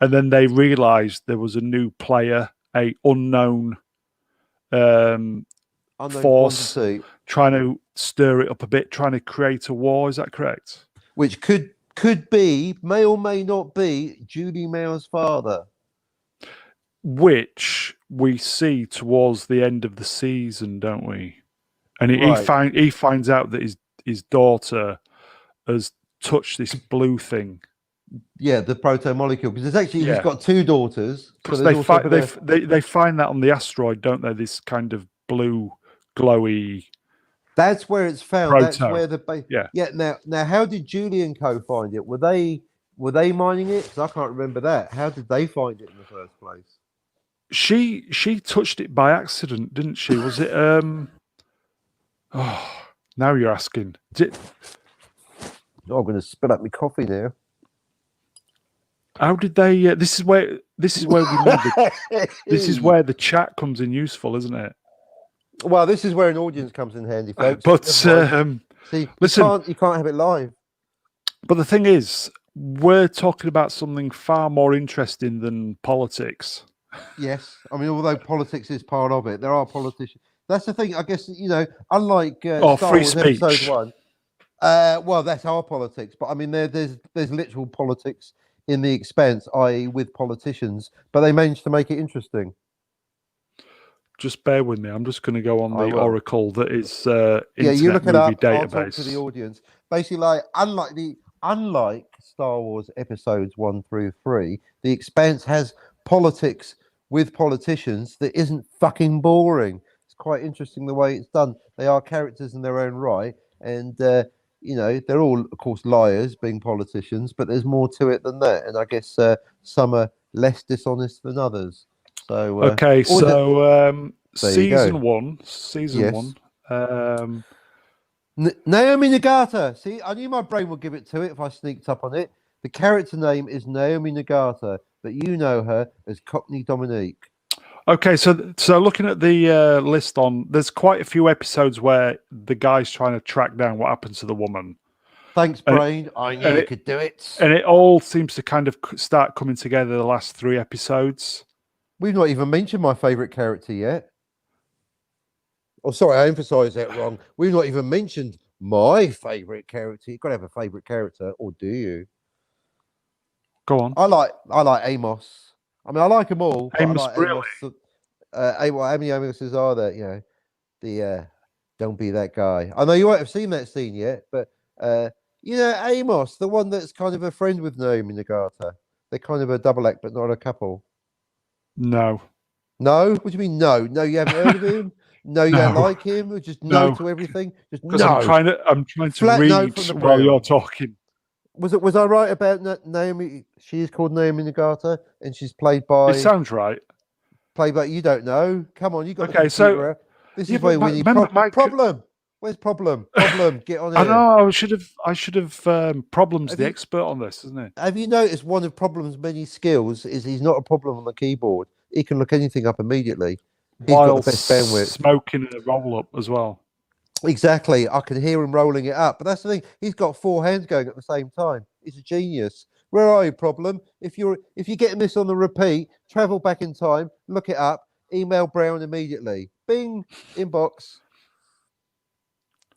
and then they realised there was a new player, a unknown force, quantity, trying to stir it up a bit, trying to create a war. Is that correct? Which could be, may or may not be, Judy Mao's father. Which we see towards the end of the season, don't we? And he finds out that his daughter has touched this blue thing. Yeah, the proto molecule, because there's actually he's got two daughters. Because they find that on the asteroid, don't they? This kind of blue, glowy. That's where it's found. Proto. That's where Now, how did Julie and Co find it? Were they mining it? Because I can't remember that. How did they find it in the first place? She touched it by accident, didn't she? Was it? Oh, now you're asking. I'm going to spill up my coffee now. How did they? This is where we need this is where the chat comes in useful, isn't it? Well, this is where an audience comes in handy, folks. But see, listen, you can't have it live. But the thing is, we're talking about something far more interesting than politics. Yes, I mean, although politics is part of it, there are politicians. That's the thing, I guess. Unlike Star Wars speech. Episode 1. Well, that's our politics, but I mean, there's literal politics in the Expanse, i.e., with politicians, but they managed to make it interesting. Just bear with me. I'm just going to go on the Oracle that is you look it up. Database. I'll talk to the audience. Basically, like unlike Star Wars Episodes 1 through 3, the Expanse has politics with politicians that isn't fucking boring. It's quite interesting the way it's done. They are characters in their own right, and they're all, of course, liars, being politicians, but there's more to it than that. And I guess some are less dishonest than others. So season one. Naomi Nagata. See, I knew my brain would give it to it if I sneaked up on it. The character name is Naomi Nagata, but you know her as Cockney Dominique. Okay, so looking at the list on, there's quite a few episodes where the guy's trying to track down what happened to the woman, Thanks, and Brain. I knew and you it could do it. and it all seems to kind of start coming together the last 3 episodes. We've not even mentioned my favourite character yet. Oh, sorry, I emphasised that wrong. We've not even mentioned my favourite character. You've got to have a favourite character, or do you? Go on, I like Amos. I mean, I like them all, but I Amos, like really? Amos. How many Amoses are there? You know, the don't be that guy. I know you won't have seen that scene yet, but Amos, the one that's kind of a friend with Naomi Nagata. They're kind of a double act, but not a couple. No, No, what do you mean? No, no, you haven't heard of him. No, you don't no, like him. Or just no no, to everything. Just because I'm no. trying to Flat no read from the while you're Brown. talking. Was I right about Naomi? She is called Naomi Nagata, and she's played It by sounds right. you don't know. Come on, you got the Okay, computer so out. This yeah, is but where we need remember, Mike. problem. Where's problem? Problem. Get on I here. know. I should have. Problems Have the you expert on this, isn't it? have you noticed one of Problem's many skills is he's not a problem on the keyboard. He can look anything up immediately. He's got the While best bandwidth. smoking a roll up as well. Exactly. I can hear him rolling it up. But that's the thing. He's got four hands going at the same time. He's a genius. Where are you, Problem? If you're getting this on the repeat, travel back in time, look it up, email Brown immediately. Bing, inbox.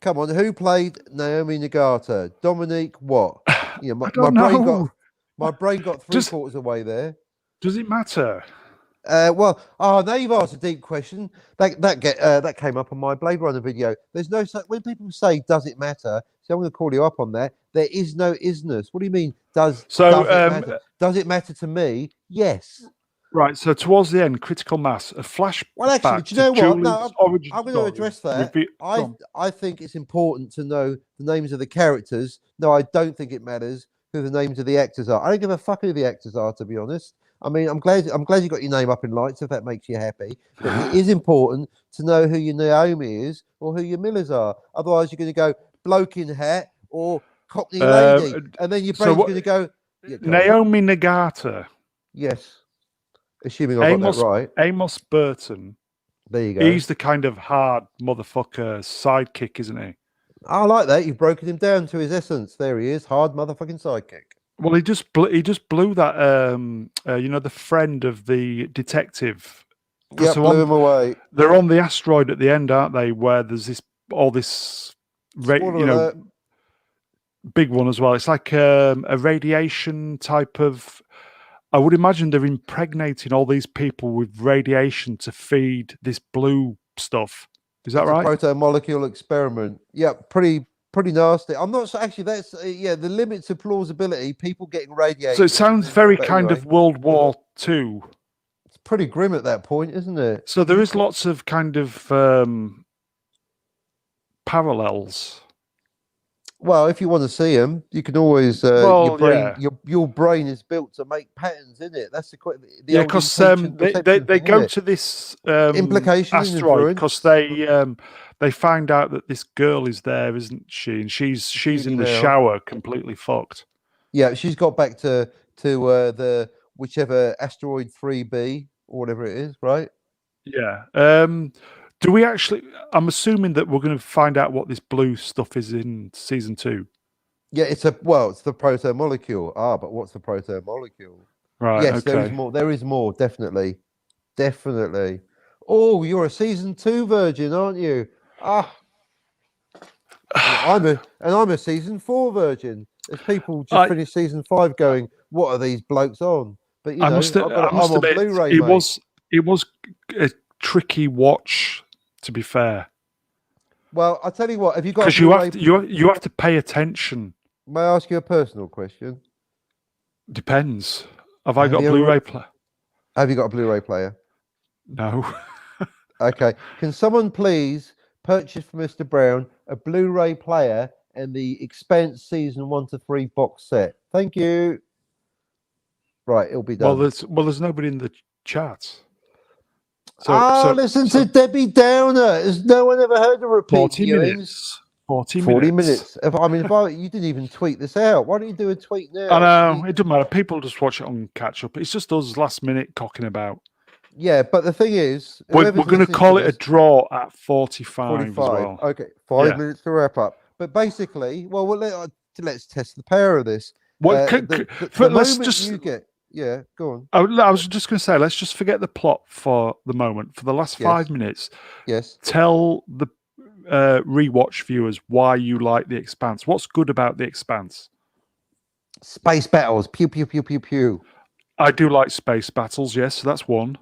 Come on, who played Naomi Nagata? Dominique what? Yeah, I don't know. my brain got three Does quarters away there. does it matter? Now you've asked a deep question. That came up on my Blade Runner video. There's no when people say, "Does it matter?" So I'm going to call you up on that. There is no isness. What do you mean? Does So it matter? Does it matter to me? Yes. right. So towards the end, critical mass, a Well, actually, flashback do you to know what? No, Julie's origin I'm going to story. address that. Go on. I think it's important to know the names of the characters. No, I don't think it matters who the names of the actors are. I don't give a fuck who the actors are, to be honest. I mean, I'm glad you got your name up in lights if that makes you happy. But it is important to know who your Naomi is or who your Millers are. Otherwise, you're going to go bloke in hat or Cockney lady, and then your brain's going to go. Yeah, go on. Naomi Nagata, Yes, assuming I got that right. Amos Burton. There you go. He's the kind of hard motherfucker sidekick, isn't he? I like that. You've broken him down to his essence. There he is, hard motherfucking sidekick. Well, he just blew that. The friend of the detective. Yeah, blew him away. They're on the asteroid at the end, aren't they? Where there's this, Alert. big one as well. It's like a radiation type of. I would imagine they're impregnating all these people with radiation to feed this blue stuff. Is that right? A proto-molecule experiment. Yeah, pretty nasty. I'm not actually. That's the limits of plausibility. People getting radiated. So it sounds very kind of World War II. It's pretty grim at that point, isn't it? So there is lots of kind of parallels. Well, if you want to see them, you can always. Your brain is built to make patterns, isn't it? That's because they go to this implication asteroid because they find out that this girl is there, isn't she? And she's in the shower, completely fucked. Yeah, she's got back to the whichever asteroid 3B or whatever it is, right? Yeah. Do we actually? I'm assuming that we're going to find out what this blue stuff is in season 2. Yeah, it's the proto-molecule. But what's the proto-molecule? Right. Yes, okay. there is more. There is more, definitely. Oh, you're a season 2 virgin, aren't you? I'm a season 4 virgin. There's people just finished season 5 going, what are these blokes on? But I must admit, Blu-ray, it was a tricky watch, to be fair. Well, I'll tell you what, have you got? Because you have to pay attention. May I ask you a personal question? Depends. Have I got a Blu-ray player? Have you got a Blu-ray player? No. Okay. Can someone please purchase for Mr. Brown a Blu-ray player and the Expanse season 1 to 3 box set? Thank you. Right, it'll be done. Well, there's nobody in the chat. Listen to Debbie Downer. Has no one ever heard of repeat 40 minutes. 40 minutes. You didn't even tweet this out. Why don't you do a tweet now? I know, it doesn't matter. People just watch it on catch up. It's just us last minute cocking about. Yeah, but the thing is, We're whoever's going to listening to call it a this, draw at 45 as 45. well. Okay, 5 minutes to wrap up. But basically, well, let's test the power of this. What The let's moment just. you get, yeah, go on. I was just going to say, let's just forget the plot for the moment. For the last Yes, 5 minutes, yes. tell the rewatch viewers why you like The Expanse. What's good about The Expanse? Space battles, pew pew pew pew pew. I do like space battles. Yes, so that's one.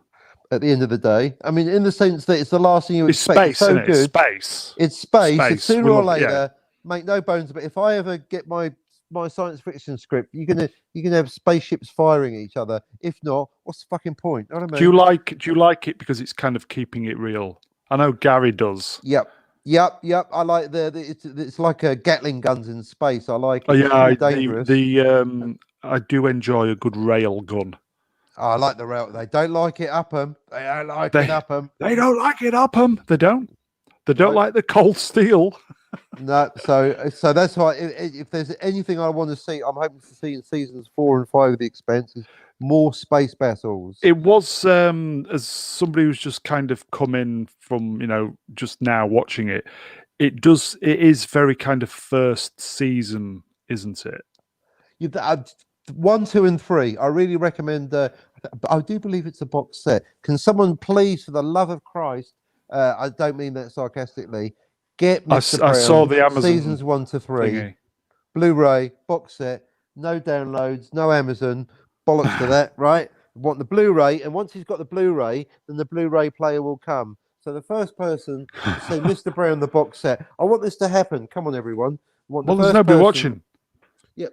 At the end of the day, I mean, in the sense that it's the last thing you It's expect. It's space, so isn't it? It's good. space. It's space. It's Space. sooner We or love it. Yeah. later. Make no bones about it. If I ever get my science fiction script, you're gonna have spaceships firing at each other. If not, what's the fucking point? You know what I Do mean? you like it because it's kind of keeping it real? I know Gary does. Yep. I like it's like a Gatling guns in space. I like Oh it. It's yeah, more dangerous. I do enjoy a good rail gun. I like the rail. They don't like it up 'em. They don't like it up 'em. They don't like it up 'em. They don't. They don't No. like the cold steel. No, so that's why if there's anything I want to see, I'm hoping to see in seasons 4 and 5 of The Expanse is more space battles. It was as somebody who's just kind of come in from just now watching it. It is very kind of first season, isn't it? 1, 2, and 3. I really recommend. I do believe it's a box set. Can someone please, for the love of Christ, I don't mean that sarcastically, get Mr. I saw Brown the Amazon seasons 1 to 3, thingy. Blu-ray box set, no downloads, no Amazon, bollocks to that, right? Want the Blu-ray, and once he's got the Blu-ray, then the Blu-ray player will come. So the first person to say Mr. Brown the box set. I want this to happen. Come on, everyone. Well, there's nobody watching. Yep.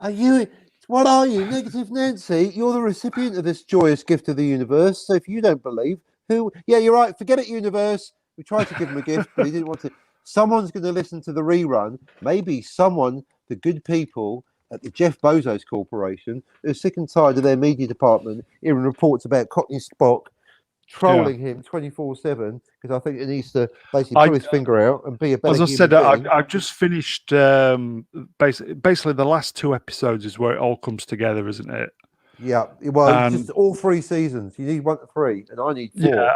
Are you? What are you, Negative Nancy? You're the recipient of this joyous gift of the universe. So if you don't believe, who? Yeah, you're right. Forget it, universe. We tried to give him a gift, but he didn't want to. Someone's going to listen to the rerun. Maybe someone, the good people at the Jeff Bezos Corporation, who's sick and tired of their media department hearing reports about Cockney Spock trolling him 24/7, because I think it needs to basically pull his finger out and be a better as I human said, being. I've just finished basically the last 2 episodes is where it all comes together, isn't it? Yeah, well, just all 3 seasons. You need 1 to 3, and I need 4.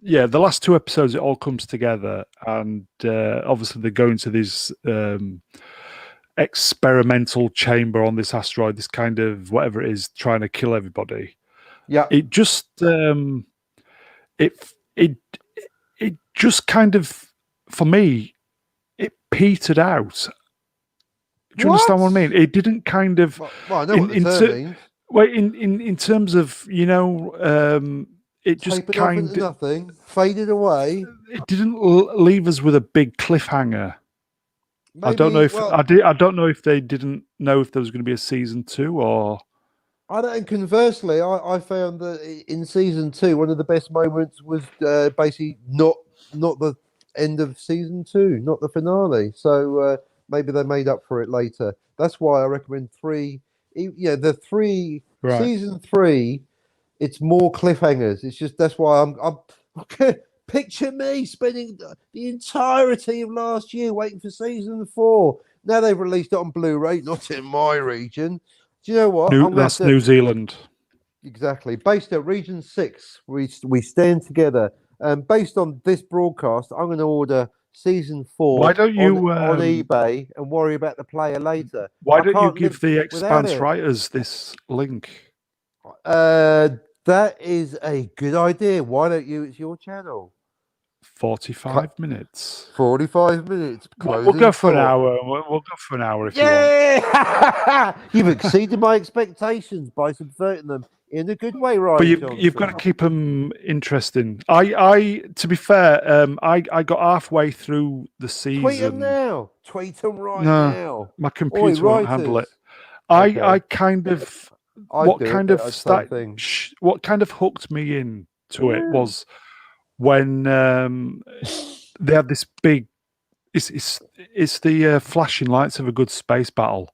Yeah, the last 2 episodes it all comes together, and obviously they go into this experimental chamber on this asteroid, this kind of whatever it is, trying to kill everybody. Yeah, it just it just kind of, for me, it petered out. Do you understand what I mean? It didn't kind of. Well, I know what the term means. Well, in terms of it just kind of nothing, faded away. It didn't leave us with a big cliffhanger. Maybe, I don't know if I don't know if they didn't know if there was going to be a season 2 or. I don't. And conversely, I found that in season 2, one of the best moments was basically not the end of season 2, not the finale. So maybe they made up for it later. That's why I recommend 3. Yeah, the 3 season 3. It's more cliffhangers. It's just that's why I'm picture me spending the entirety of last year waiting for season 4. Now they've released it on Blu-ray, not in my region. Do you know what? That's New Zealand. Exactly. Based at Region 6, we stand together. Based on this broadcast, I'm going to order season 4 why don't you, on eBay and worry about the player later. Why don't you give the Expanse writers this link? That is a good idea. Why don't you? It's your channel. 45 minutes. 45 minutes. We'll go for an hour. We'll go for an hour if you want. You've exceeded my expectations by subverting them in a good way, right? But you've got to keep them interesting. To be fair, I got halfway through the season. Tweet them now. Tweet them now. My computer won't handle it. I kind of what kind of hooked me into it was when they had this big. It's the flashing lights of a good space battle.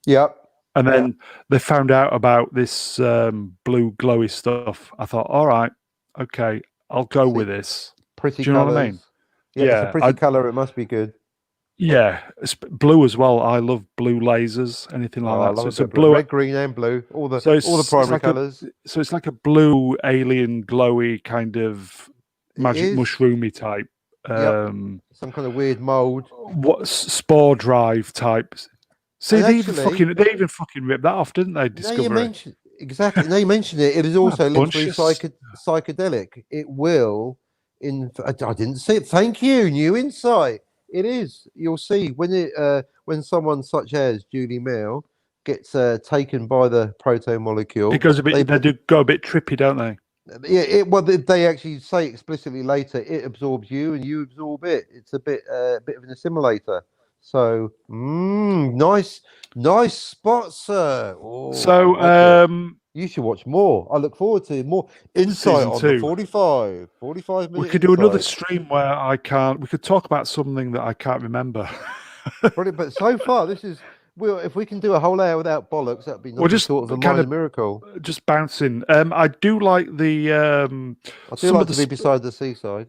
Yep. And then they found out about this blue glowy stuff. I thought, all right, okay, I'll go with this. Pretty. Do you know what I mean? Yeah, it's a pretty color. It must be good. Yeah, it's blue as well. I love blue lasers, anything like Oh, I that. love So a it's a bit of blue. blue. Red, green, and blue. So All the it's primary like a colours. it's like a blue alien glowy kind of It magic is. mushroomy type. Yep. Um, Some kind of weird mold. what spore drive types. See, And actually, they even fucking ripped that off, didn't they? now you Discovery. mention exactly. Now you mention it. It is What a also linked to bunch be of psychedelic. It will. I didn't see it. Thank you. New insight. It is. You'll see when someone such as Julie Mail gets taken by the proto it molecule. goes a bit. They do go a bit trippy, don't they? Yeah, well, they actually say explicitly later it absorbs you and you absorb it. It's a bit of an assimilator. So, nice spot, sir. Oh, I So, like it. You should watch more. I look forward to more insight season on the two. 45 We minute could do another insight. stream where I can't. We could talk about something that I can't remember. Brilliant. But so far, this is well. If we can do a whole hour without bollocks, that'd be We're nothing just short of a kind minor of miracle. just bouncing. I do like the I do some of like the to be beside the seaside.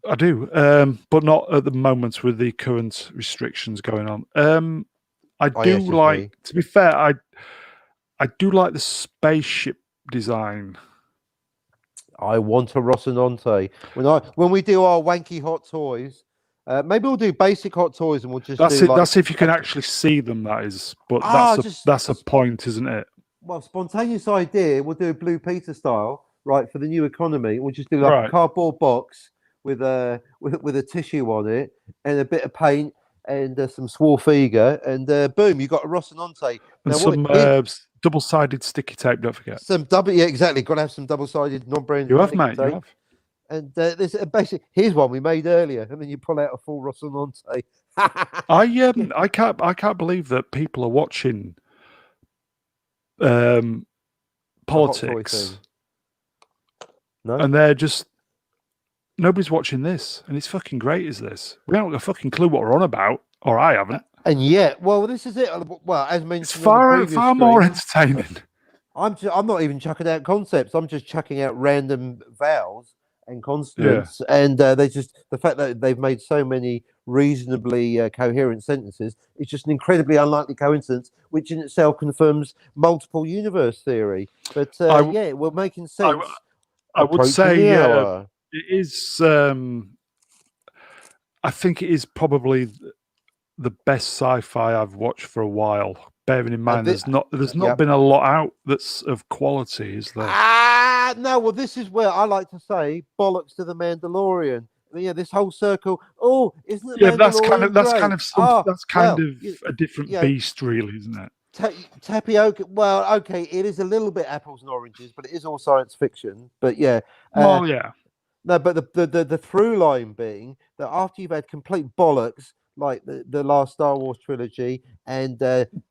I do, but not at the moment with the current restrictions going on. I Oh, yeah, do it's just like, me. to be fair, I do like the spaceship design. I want a Rocinante. When we do our wanky hot toys, maybe we'll do basic hot toys and we'll just That's do it. like That's if you can actually see them. That is, but just that's a point, isn't it? well, spontaneous idea. We'll do Blue Peter style, right, for the new economy. We'll just do like a Right. cardboard box with with a tissue on it and a bit of paint and some Swarfiga, and boom, you got a Rocinante. And Now what? some Here, double-sided sticky tape. Don't forget. some double. Yeah, exactly. Got to have some double-sided You non-branded have, sticky mate. You tape. have. And there's basically here's one we made earlier, and then you pull out a full Rocinante. I can't believe that people are watching um, The hot toy politics, thing. No, and they're just nobody's watching this, and it's fucking great. Is this? We haven't got a fucking clue what we're on about, or I haven't. and yet, well, this is it. Well, as It's mentioned on the previous far more stream, entertaining. I'm not even chucking out concepts. I'm just chucking out random vowels and Yeah. consonants, and they just the fact that they've made so many reasonably coherent sentences. It's just an incredibly unlikely coincidence, which in itself confirms multiple universe theory. But yeah, we're making sense. I would Approaching say the hour. it is. I think it is probably the best sci-fi I've watched for a while. Bearing in mind, there's not Yep. been a lot out that's of quality, is there? No. Well, this is where I like to say bollocks to the Mandalorian. Yeah, this whole circle. Oh, isn't the Yeah, Mandalorian that's great? kind of some, that's kind well, of a different yeah, beast, really, isn't it? tapioca. Well, okay, it is a little bit apples and oranges, but it is all science fiction. But yeah, Well, yeah, no, but the through line being that after you've had complete bollocks like the last Star Wars trilogy and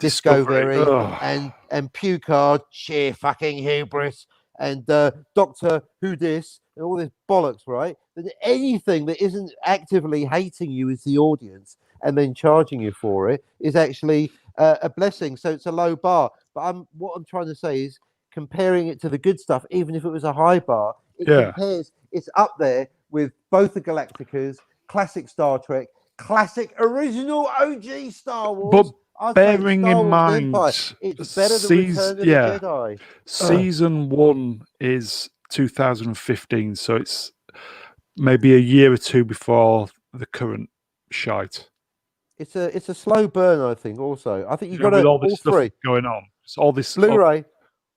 Discovery. Discovery Ugh. and Pucard, sheer fucking hubris, and Doctor Who dis and all this bollocks, right? Then anything that isn't actively hating you as the audience and then charging you for it is actually a blessing. So it's a low bar. But what I'm trying to say is comparing it to the good stuff, even if it was a high bar, it Yeah. compares. It's up there with both the Galacticas, classic Star Trek, classic original OG Star Wars. But bearing in mind, it's better than Return of the Jedi. Season 1 is 2015, so it's maybe a year or two before the current shite. It's a slow burn, I think. Also, I think You you've know, got to with all this all stuff three. going on. It's all this Blu-ray.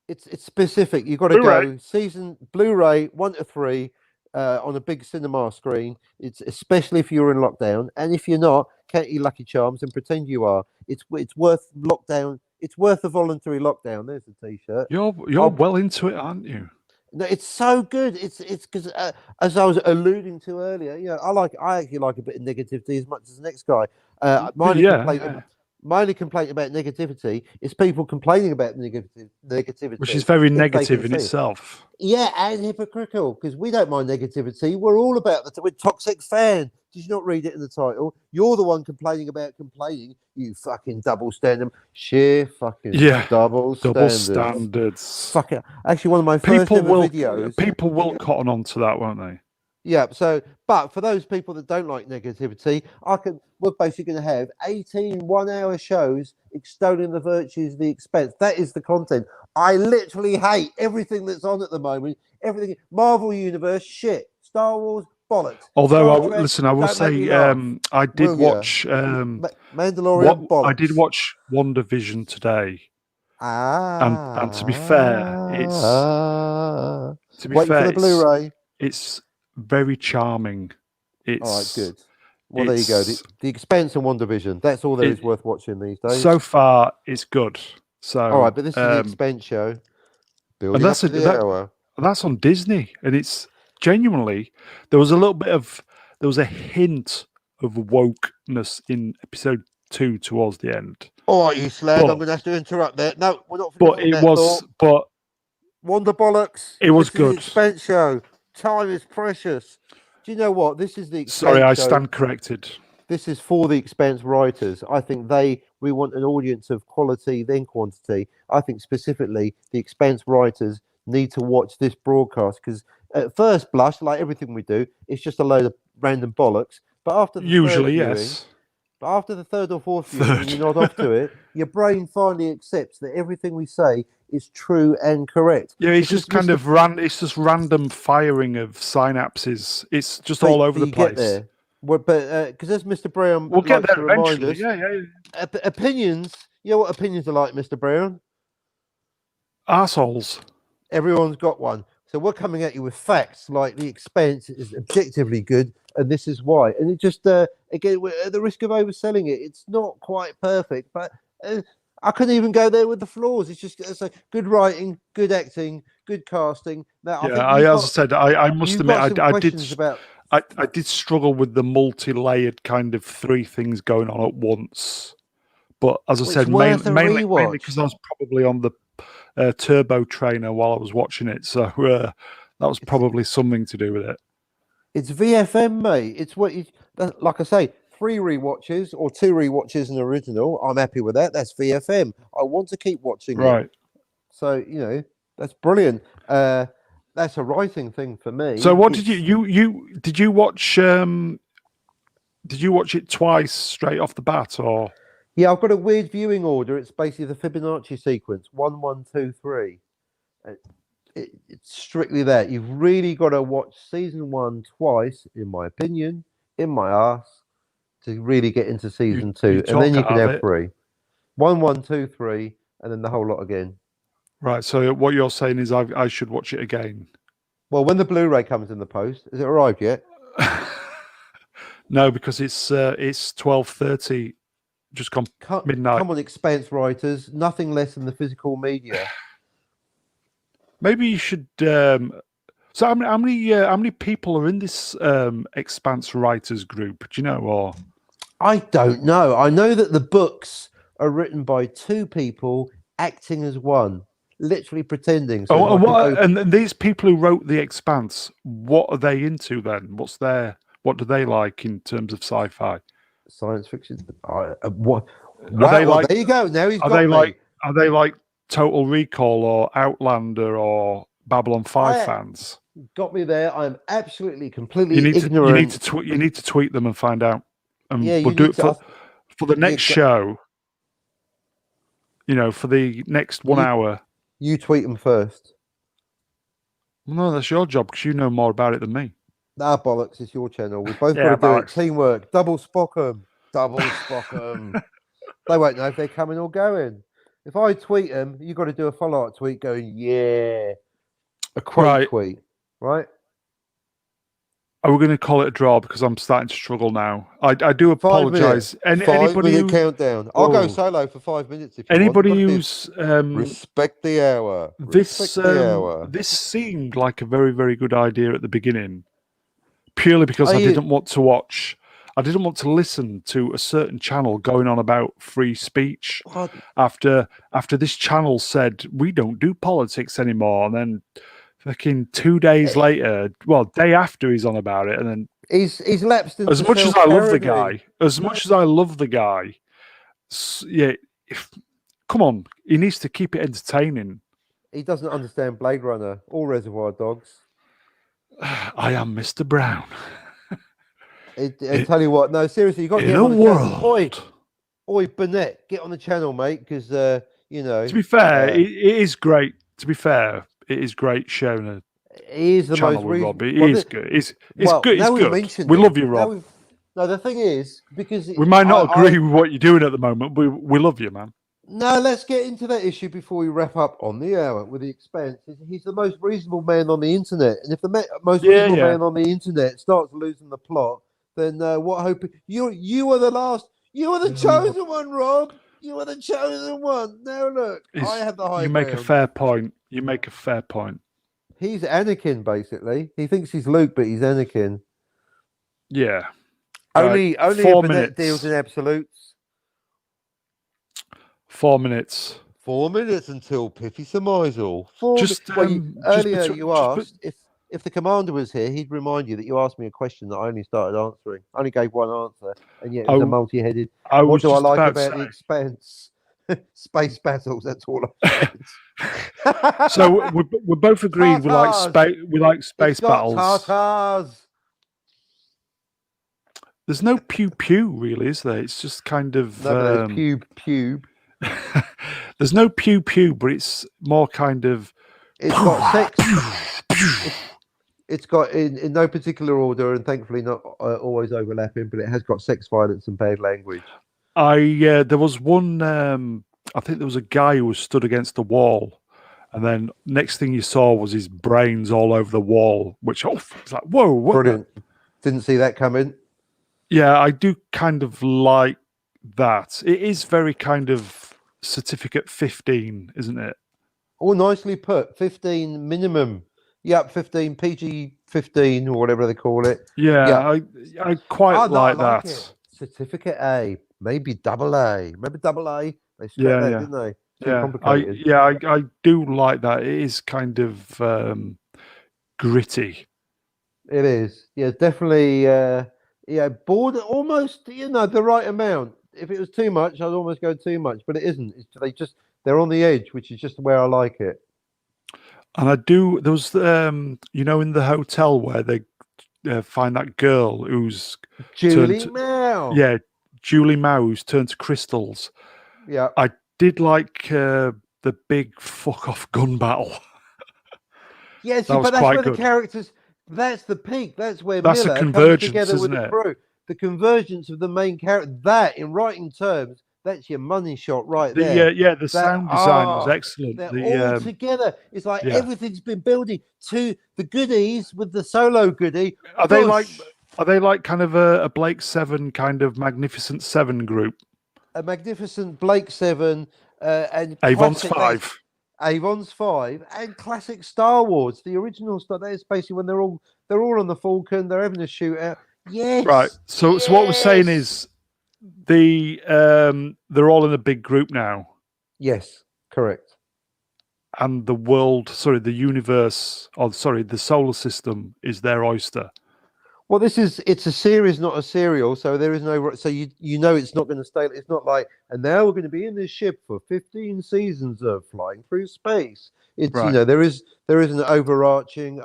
It's specific. You've got to Blu-ray. go season Blu-ray 1 to 3 on a big cinema screen. It's especially if you're in lockdown, and if you're not, count your lucky charms and pretend you are. It's worth lockdown. It's worth a voluntary lockdown. There's a T-shirt. You're well into it, aren't you? No, it's so good. It's because as I was alluding to earlier, you know, I actually like a bit of negativity as much as the next guy. My only complaint about negativity is people complaining about negativity, Which is very if they negative can in see. itself. Yeah, and hypocritical because we don't mind negativity. We're all about we're toxic fan. Did you not read it in the title? You're the one complaining about complaining. You fucking double standard, sheer fucking double standards. Fuck it. Actually, one of my first ever videos. People will cotton on to that, won't they? Yeah. So, but for those people that don't like negativity, we're basically going to have 18 one-hour shows extolling the virtues of the Expense. That is the content. I literally hate everything that's on at the moment. Everything, Marvel Universe, shit. Star Wars, bollocks. Although, Star Trek, listen, I will don't make me say, laugh. I did Will you? watch what Mandalorian, I did bollocks. watch WandaVision today, and to be fair, Ah. Waiting for the it's Blu-ray. it's very charming. All right, It's good. Well, there you go. it's The Expanse and One Division. That's all there it is worth watching these days. so far it's good. All So right, but this is the Expense show. and Building up to the hour. that's on Disney, and it's genuinely there was a little bit of there was a hint of wokeness in episode 2 towards the end, All right, you slag. I'm but going to have to interrupt there. No, we're not finishing that thought. but Wonder bollocks. it was This is the good. Expense show. Time is precious. Do you know what? This is the Sorry, Expense I show. stand corrected. This is for the Expense writers. I think we want an audience of quality, then quantity. I think specifically the Expense writers need to watch this broadcast because at first blush, like everything we do, it's just a load of random bollocks. But after the third Usually, viewing, yes. but after the third or fourth viewing, and you nod off to it, your brain finally accepts that everything we say is true and correct. Yeah, it's Because just kind of it's just random firing of synapses. It's just all over the you get place. there. Well, but because as Mr. Brown We'll get likes to there remind eventually. us, Yeah. opinions. You know what opinions are like, Mr. Brown? Arseholes. Everyone's got one. So we're coming at you with facts like the Expense is objectively good, and this is why. And it just again, we're at the risk of overselling it, it's not quite perfect, but I couldn't even go there with the flaws. It's a good writing, good acting, good casting. Now I think As I said, I must admit, got some questions about. I did struggle with the multi-layered kind of three things going on at once. But as I said, mainly because I was probably on the turbo trainer while I was watching it, so that was probably something to do with it. It's VFM, mate. It's like I say, 3 rewatches or 2 rewatches an original. I'm happy with that. That's VFM. I want to keep watching it. So that's brilliant. That's a writing thing for me. So what did you watch? Did you watch it twice straight off the bat, or? Yeah, I've got a weird viewing order. It's basically the Fibonacci sequence: 1, 1, 2, 3. It's strictly that. You've really got to watch season 1 twice, in my opinion, in my ass, to really get into season 2, and then you can have 3. 1, 1, 2, 3, and then the whole lot again. Right. So what you're saying is I should watch it again. Well, when the Blu-ray comes in the post, has it arrived yet? No, because it's 12:30. Just come midnight. Come on, Expanse writers, nothing less than the physical media. Maybe you should. So how many people are in this Expanse writers group? Do you know? Or I don't know. I know that the books are written by 2 people acting as one, literally pretending. So and these people who wrote the Expanse, what are they into then? What do they like in terms of sci-fi? Science fiction. What? Wow, there you go. Now he's got me. Are they like Total Recall or Outlander or Babylon 5 fans? Got me there. I'm absolutely, completely ignorant. You need to tweet them and find out. And we'll do it for the next show. For the next 1 hour. You tweet them first. Well, no, that's your job because you know more about it than me. Nah, bollocks, it's your channel. We've both got to do it. Teamwork. Double spock 'em. Double spock 'em. They won't know if they're coming or going. If I tweet them, you've got to do a follow-up tweet going, yeah. A quote tweet, right? Are we going to call it a draw because I'm starting to struggle now? I do apologise. Anybody countdown. I'll go solo for 5 minutes if you anybody want. who's respect the hour. This seemed like a very, very good idea at the beginning, purely because I didn't want to watch. I didn't want to listen to a certain channel going on about free speech after this channel said we don't do politics anymore, and then fucking 2 days later, day after he's on about it, and then he's lapsed into as much as I love the guy, yeah, come on, he needs to keep it entertaining. He doesn't understand Blade Runner or Reservoir Dogs. I am Mr. Brown. I tell you what, no, seriously, you got to In get him a on the channel. world. Oi, Burnett, get on the channel, mate, because you know, To be fair, uh, it is great. To be fair, it is great sharing a he is the channel most with reason. Rob. It Well, is good. It's well, good. It's now we've good. mentioned We it. love you, Now Rob. we've no. The thing is, because We might not agree I with what you're doing at the moment. We love you, man. no, let's get into that issue before we wrap up on the hour with the Expanse. He's the most reasonable man on the internet, and if the most Yeah, reasonable yeah. man on the internet starts losing the plot, then what hope? You are the last. You are the No, chosen one, Rob. You are the chosen one. Now look, I have the high you make a ground. fair point. You make a fair point. He's Anakin, basically. He thinks he's Luke, but he's Anakin. Yeah. Right. Only a 4 Burnett deals in minutes. absolutes. 4 minutes. 4 minutes until Piffy Surmisal. Just Well, you just earlier between you asked if the commander was here, he'd remind you that you asked me a question that I only started answering. I only gave one answer, and yet it was a I multi-headed. I What was do I just like about to about say. the Expanse? Space battles. That's all I So said. we're both agreed we like Tartars. space. We like It's space got battles. Tartars. There's no pew pew really, is there? It's just kind of. No, but there's pube. There's no pew pew, but it's more kind of. It's got sex. It's it's got in no particular order, and thankfully not always overlapping, but it has got sex, violence, and bad language. There was one. I think there was a guy who was stood against the wall, and then next thing you saw was his brains all over the wall. Which it's like whoa, what the? Brilliant. Didn't see that coming. Yeah, I do kind of like that. It is very kind of certificate 15, isn't it? All nicely put. 15 minimum. Yep, 15 PG 15 or whatever they call it. Yeah, Yep. I quite Oh no, I like like that. it. Certificate A, maybe double A. Remember double A? They scrapped Yeah, that, yeah, didn't they? Too yeah. complicated. I do like that. It is kind of gritty. It is. Yeah, definitely. Yeah, border almost. The right amount. If it was too much, I'd almost go too much, but it isn't. They're on the edge, which is just where I like it. And I do. There was, in the hotel where they find that girl who's turned. Julie Mao. Yeah, Julie Mao, who's turned to crystals. Yeah. I did like the big fuck off gun battle. Yeah, That was but that's quite where the good. characters. That's the peak. That's where That's a Miller comes convergence, together with isn't the it? crew. The convergence of the main character. That, in writing terms, that's your money shot right there. The That sound design was excellent. they're all together. It's like Yeah, everything's been building to the goodies with the solo goodie. are they like Push kind of a Blake Seven kind of Magnificent Seven group? a magnificent Blake Seven and Avon's classic. That's Five. Avon's Five and classic Star Wars, the original Star. That's basically when they're all on the Falcon. They're having a shootout. Right. Yes, So what we're saying is they're all in a big group now, yes, correct. and the universe, the solar system is their oyster. Well, it's a series, not a serial, so there is no. So it's not going to stay. It's not like, and now we're going to be in this ship for 15 seasons of flying through space. It's Right. there is an overarching,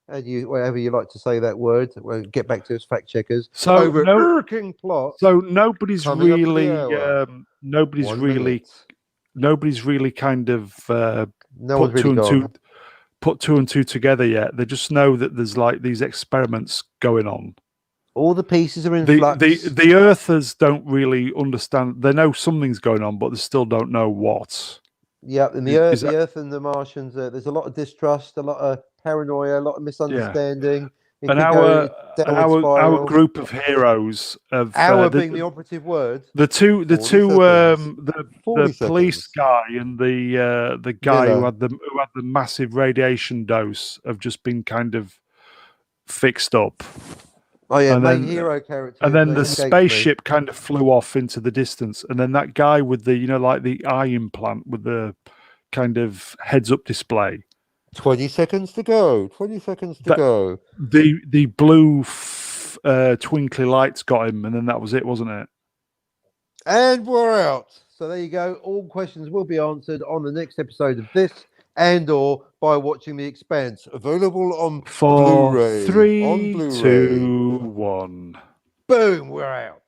and whatever you like to say that word. We'll get back to us, fact checkers. So Overarching plot. So nobody's Coming up to the really, hour. 1 minute. nobody's really kind of No one's put two really and two gone. put two and two together yet. They just know that there's like these experiments going on. All the pieces are in The flux. the Earthers don't really understand. They know something's going on, but they still don't know what. Yeah, and Is the that Earth and the Martians. There's a lot of distrust, a lot of paranoia, a lot of yeah? misunderstanding. It And could go downward our spiral. group of heroes of Hour being the operative word. the 40 seconds. the 40 police seconds. guy and the guy Miller. who had the massive radiation dose have just been kind of fixed up, Oh yeah, and main then hero character. the Escapes me. spaceship kind of flew off into the distance, and then that guy with the like the eye implant with the kind of heads up display 20 seconds to go. 20 seconds to that go. the blue twinkly lights got him, and then that was it, wasn't it? And we're out. So there you go. All questions will be answered on the next episode of this, and or by watching The Expanse, available on 4, Blu-ray. 3, On Blu-ray. 2, 1. Boom, we're out.